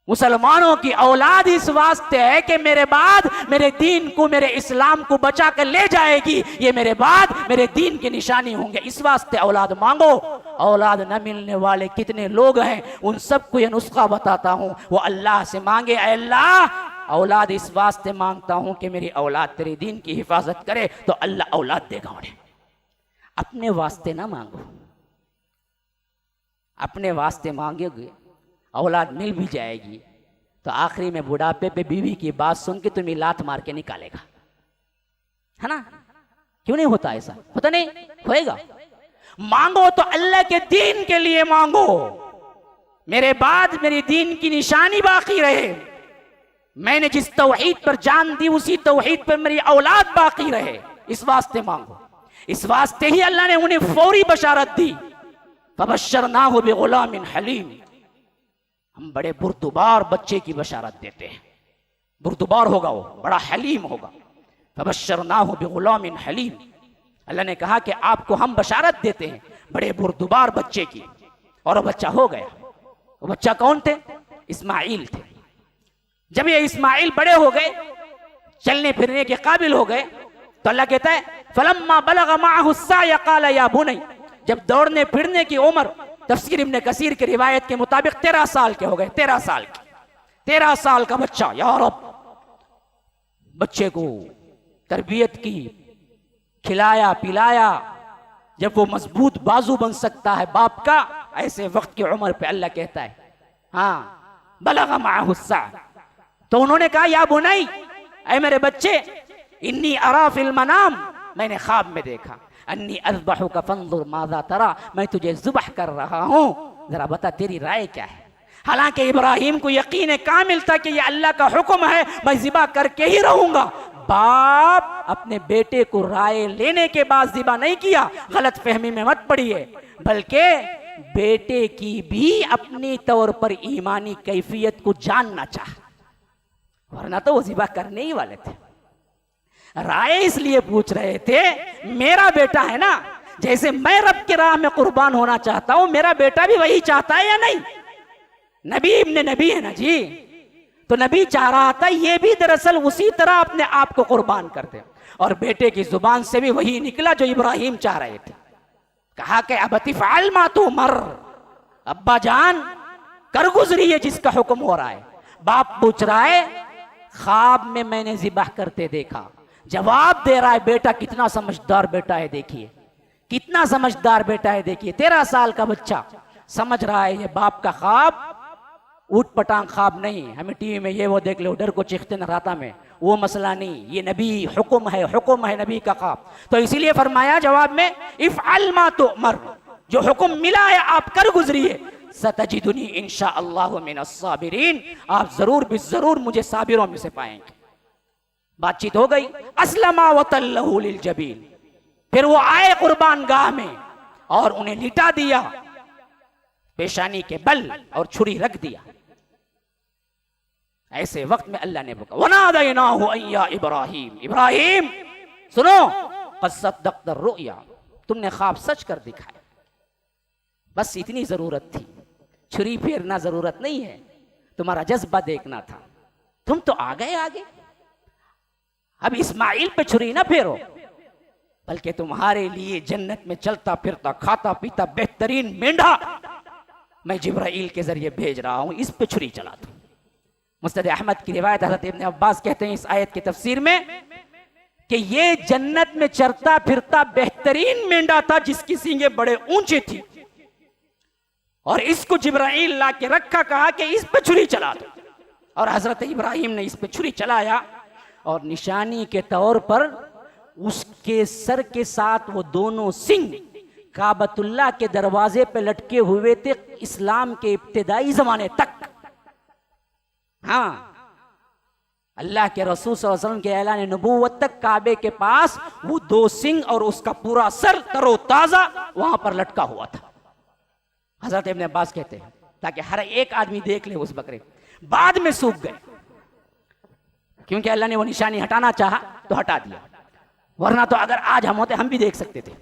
मुसलमानों की औलाद इस वास्ते है कि मेरे बाद मेरे दीन को, मेरे इस्लाम को बचा कर ले जाएगी, ये मेरे बाद मेरे दीन की निशानी होंगे, इस वास्ते औलाद मांगो। औलाद न मिलने वाले कितने लोग हैं, उन सबको ये नुस्खा बताता हूं, वो अल्लाह से मांगे, अल्लाह औलाद इस वास्ते मांगता हूं कि मेरी औलाद तेरे दीन की हिफाजत करे, तो अल्लाह औलाद देगा उन्हें। अपने वास्ते ना मांगो, अपने वास्ते मांगोगे औलाद मिल भी जाएगी तो आखिरी में बुढ़ापे पे बीवी की बात सुन के तुम्हें लात मार के निकालेगा, है ना? क्यों नहीं होता ऐसा? होता नहीं, होएगा। मांगो तो अल्लाह के दीन के लिए मांगो, मेरे बाद मेरी दीन की निशानी बाकी रहे, मैंने जिस तौहीद पर जान दी उसी तौहीद पर मेरी औलाद बाकी रहे, इस वास्ते मांगो। इस वास्ते ही अल्लाह ने उन्हें फौरी बशारत दी, फबश्शरनाहु बिगुलामिन हलीम, हम बड़े बुर्दुबार बच्चे की बशारत देते हैं, बुर्दुबार होगा वो, बड़ा हलीम होगा। फबश्शरनाहु बिगुलामिन हलीम, अल्लाह ने कहा कि आपको हम बशारत देते हैं बड़े बुर्दुबार बच्चे की, और वो बच्चा हो गया। वो बच्चा कौन थे? इस्माइल थे। जब ये इस्माइल बड़े हो गए, चलने फिरने के काबिल हो गए, तो अल्लाह कहता है फलम्मा बलग माअहु अस्साय क़ाल या बुनय, जब दौड़ने फिरने की उम्र, तफसीर इब्न कसीर की रिवायत के मुताबिक 13 साल के हो गए, 13 साल के, 13 साल का बच्चा, या रब, बच्चे को तरबियत की, खिलाया पिलाया, जब वो मजबूत बाजू बन सकता है बाप का, ऐसे वक्त की उम्र पे अल्लाह कहता है हाँ बलग माअहु अस्साय, तो उन्होंने कहा या बुनई, ऐ मेरे बच्चे, इन्नी अरा फिल मनाम, मैंने ख्वाब में देखा, अन्नी अज़बहुका फंजुर माज़ा तरा, मैं तुझे ज़ुबह कर रहा हूं, जरा बता तेरी राय क्या है। हालांकि इब्राहिम को यकीन कामिल था कि यह अल्लाह का हुक्म है, मैं ज़िबा करके ही रहूंगा। बाप अपने बेटे को राय लेने के बाद ज़िबा नहीं किया, गलत फहमी में मत पड़िए, बल्कि बेटे की भी अपनी तौर पर ईमानी कैफियत को जानना चाहा, वरना तो वो ज़िबा करने ही वाले थे। राय इसलिए पूछ रहे थे, मेरा बेटा है ना, जैसे मैं रब की राह में कुर्बान होना चाहता हूं, मेरा बेटा भी वही चाहता है या नहीं? नबी इब्न नबी है ना जी, तो नबी चाह रहा था ये भी दरअसल उसी तरह अपने आप को कुर्बान कर दे, और बेटे की जुबान से भी वही निकला जो इब्राहिम चाह रहे थे। कहा कि अबती फ़अल मा तुमर, अब्बा जान कर गुजरिए जिसका हुक्म हो रहा है। बाप पूछ रहा है, ख्वाब में मैंने ज़िबाह करते देखा, जवाब दे रहा है बेटा, कितना समझदार बेटा है, देखिए कितना समझदार बेटा है, देखिए 13 साल का बच्चा समझ रहा है ये बाप का ख्वाब ऊट पटांग ख्वाब नहीं, हमें टीवी में ये वो देख लो, डर को चीखते न राता में, वो मसला नहीं, ये नबी हुक्म है नबी का ख्वाब। तो इसीलिए फरमाया जवाब में, इफ़अल मा तुअमर, जो हुक्म मिला है आप कर गुजरिए, सतजिदुनी इंशाअल्लाहु मिनस साबिरीन, आप जरूर भी जरूर मुझे साबिरों में से पाएंगे। बातचीत हो गई। अस्लमा वतल्लहु लिल जबीन, फिर वो आए कुर्बान गाह में और उन्हें लिटा दिया, पेशानी के बल और छुरी रख दिया। ऐसे वक्त में अल्लाह ने पुकारा, वनादैनाहु अय्या इब्राहिम, इब्राहिम सुनो, क़द सद्दक़्ता रुया, तुमने ख्वाब सच कर दिखाया। बस इतनी जरूरत थी, छुरी फेरना जरूरत नहीं है, तुम्हारा जज्बा देखना था, तुम तो आ गए आगे। अब इस्माइल पे छुरी ना फेरो, बल्कि तुम्हारे लिए जन्नत में चलता फिरता खाता पीता बेहतरीन मेंढा मैं जिब्राइल के जरिए भेज रहा हूं, इस पे छुरी चला दो। मुस्नद अहमद की रिवायत हज़रत इब्न अब्बास कहते हैं इस आयत की तफसीर में कि ये जन्नत में चरता फिरता बेहतरीन मेंढा था जिसकी सींगे बड़े ऊंचे थी, और इसको जिब्राइल ला के रखा, कहा कि इस पे छुरी चला दो। और हजरत इब्राहिम ने इस पे छुरी चलाया और निशानी के तौर पर उसके सर के साथ वो दोनों सिंग काबतुल्लाह के दरवाजे पे लटके हुए थे इस्लाम के इब्तिदाई जमाने तक। हाँ, अल्लाह के रसूल सल्लल्लाहु अलैहि वसल्लम के ऐलान नबूवत तक काबे के पास वो दो सिंग और उसका पूरा सर तरोताजा वहां पर लटका हुआ था। हजरत इब्न अब्बास कहते हैं ताकि हर एक आदमी देख ले उस बकरे। बाद में सूख गए क्योंकि अल्लाह ने वो निशानी हटाना चाहा तो हटा दिया, वरना तो अगर आज हम होते हम भी देख सकते थे।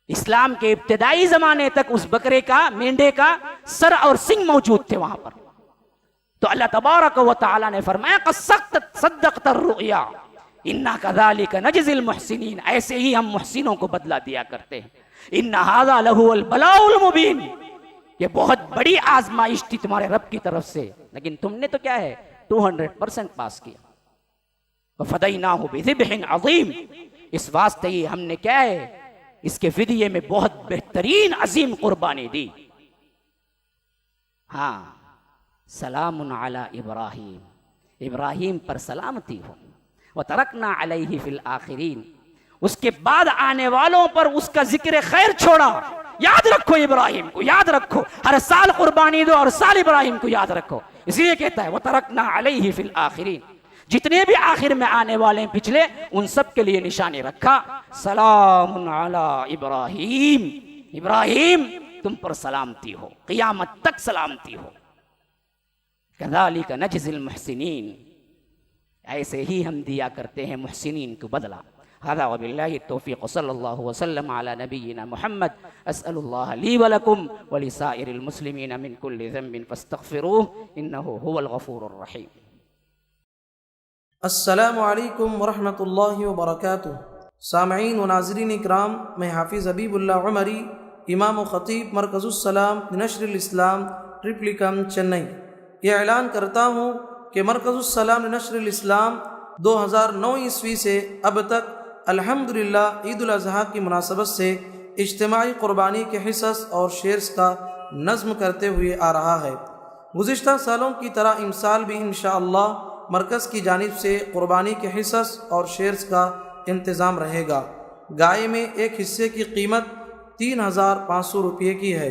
इस्लाम के इब्तिदाई जमाने तक उस बकरे का, मेंढे का सर और सिंग मौजूद थे वहां पर। तो अल्लाह तबारक व तआला ने फरमाया सद्दक़त रुया इन्ना कज़ालिका नजज़िल मुहसिनीन, ऐसे ही हम मुहसिनों को बदला दिया करते हैं। इन्ना हाज़ा लहुल बलाउल मुबीन, ये बहुत बड़ी आजमाइश थी तुम्हारे रब की तरफ से, लेकिन तुमने तो क्या है 200% पास किया। फदैनाहु बिज़िब्हिन अज़ीम, इस वास्ते ही हमने क्या है इसके फिदिये में बहुत बेहतरीन अजीम कुर्बानी दी। हाँ, सलामुन अला इब्राहिम, इब्राहिम पर सलामती हो। व तरकना अलैहि फिल आखिरीन, उसके बाद आने वालों पर उसका जिक्र खैर छोड़ा। याद रखो इब्राहिम को, याद रखो, हर साल कुर्बानी दो और साल इब्राहिम को याद रखो। इसलिए कहता है व तरकना अलैहि फिल आखिरीन, जितने भी आखिर में आने वाले हैं पिछले, उन सब के लिए निशानी रखा। सलामुन अला इब्राहिम, इब्राहिम तुम पर सलामती हो, क़यामत तक सलामती हो। कज़ालिका नजज़िल मुहसिनीन, ऐसे ही हम दिया करते हैं मुहसिनीन को बदला। हज़ा वबिल्लाहि तौफ़ीक़ सल्लल्लाहु वसल्लम अला नबिय्यिना मुहम्मद। अस्अलुल्लाह ली व लकुम व लिसाइरिल मुस्लिमीन मिन कुल्लि ज़ंबिन फस्तग़फ़िरूहु इन्नहु हुवल गफ़ूरुर रहीम। अस्सलामु अलैकुम वरहमतुल्लाहि वबरकातुहू। सामईन व नाज़रीन इकराम, मैं हाफिज़ हबीबुल्लाह उमरी, इमाम व ख़तीब मरकज़ुस्सलाम नशरुल इस्लाम ट्रिप्लिकम चेन्नई, ये ऐलान करता हूँ कि मरकज़ुस्सलाम नशरुल इस्लाम 2009 ईस्वी से अब तक अल्हम्दुलिल्लाह ईद उल अज़हा की मुनासबत से इज्तिमाई क़ुरबानी के हिस्स और शेयर्स का नज़्म करते हुए आ रहा है। गुज़िश्ता सालों की तरह इमसाल भी इंशाअल्लाह मरकज़ की जानिब से क़ुरबानी के हिस्स और शेयर्स का इंतज़ाम रहेगा। गाय में एक हिस्से की कीमत 3500 रुपये की है,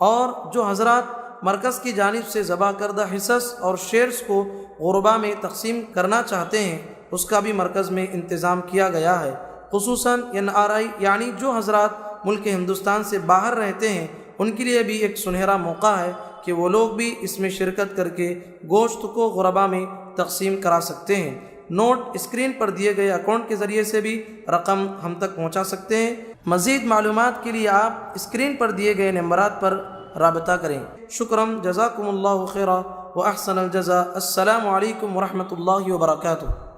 और जो हज़रात मरकज़ की जानिब से ज़बा करदा हिस्स और शेयर्स को ग़ुरबा में तक़सीम करना चाहते हैं उसका भी मरकज़ में इंतज़ाम किया गया है। खुसूसन NRI यानी जो हज़रात मुल्क हिंदुस्तान से बाहर रहते हैं उनके लिए भी एक सुनहरा मौका है कि वो लोग भी इसमें शिरकत करके गोश्त को ग़ुरबा में तक़सीम करा सकते हैं। नोट स्क्रीन पर दिए गए अकाउंट के ज़रिए से भी रकम हम तक पहुंचा सकते हैं। मज़ीद मालूमात के लिए आप स्क्रीन पर दिए गए नंबरात पर राबता करें। शुक्रम, जज़ाकुमुल्लाहु खैरा व अहसनल जज़ा। अस्सलामु अलैकुम व रहमतुल्लाहि व बरकातुहू।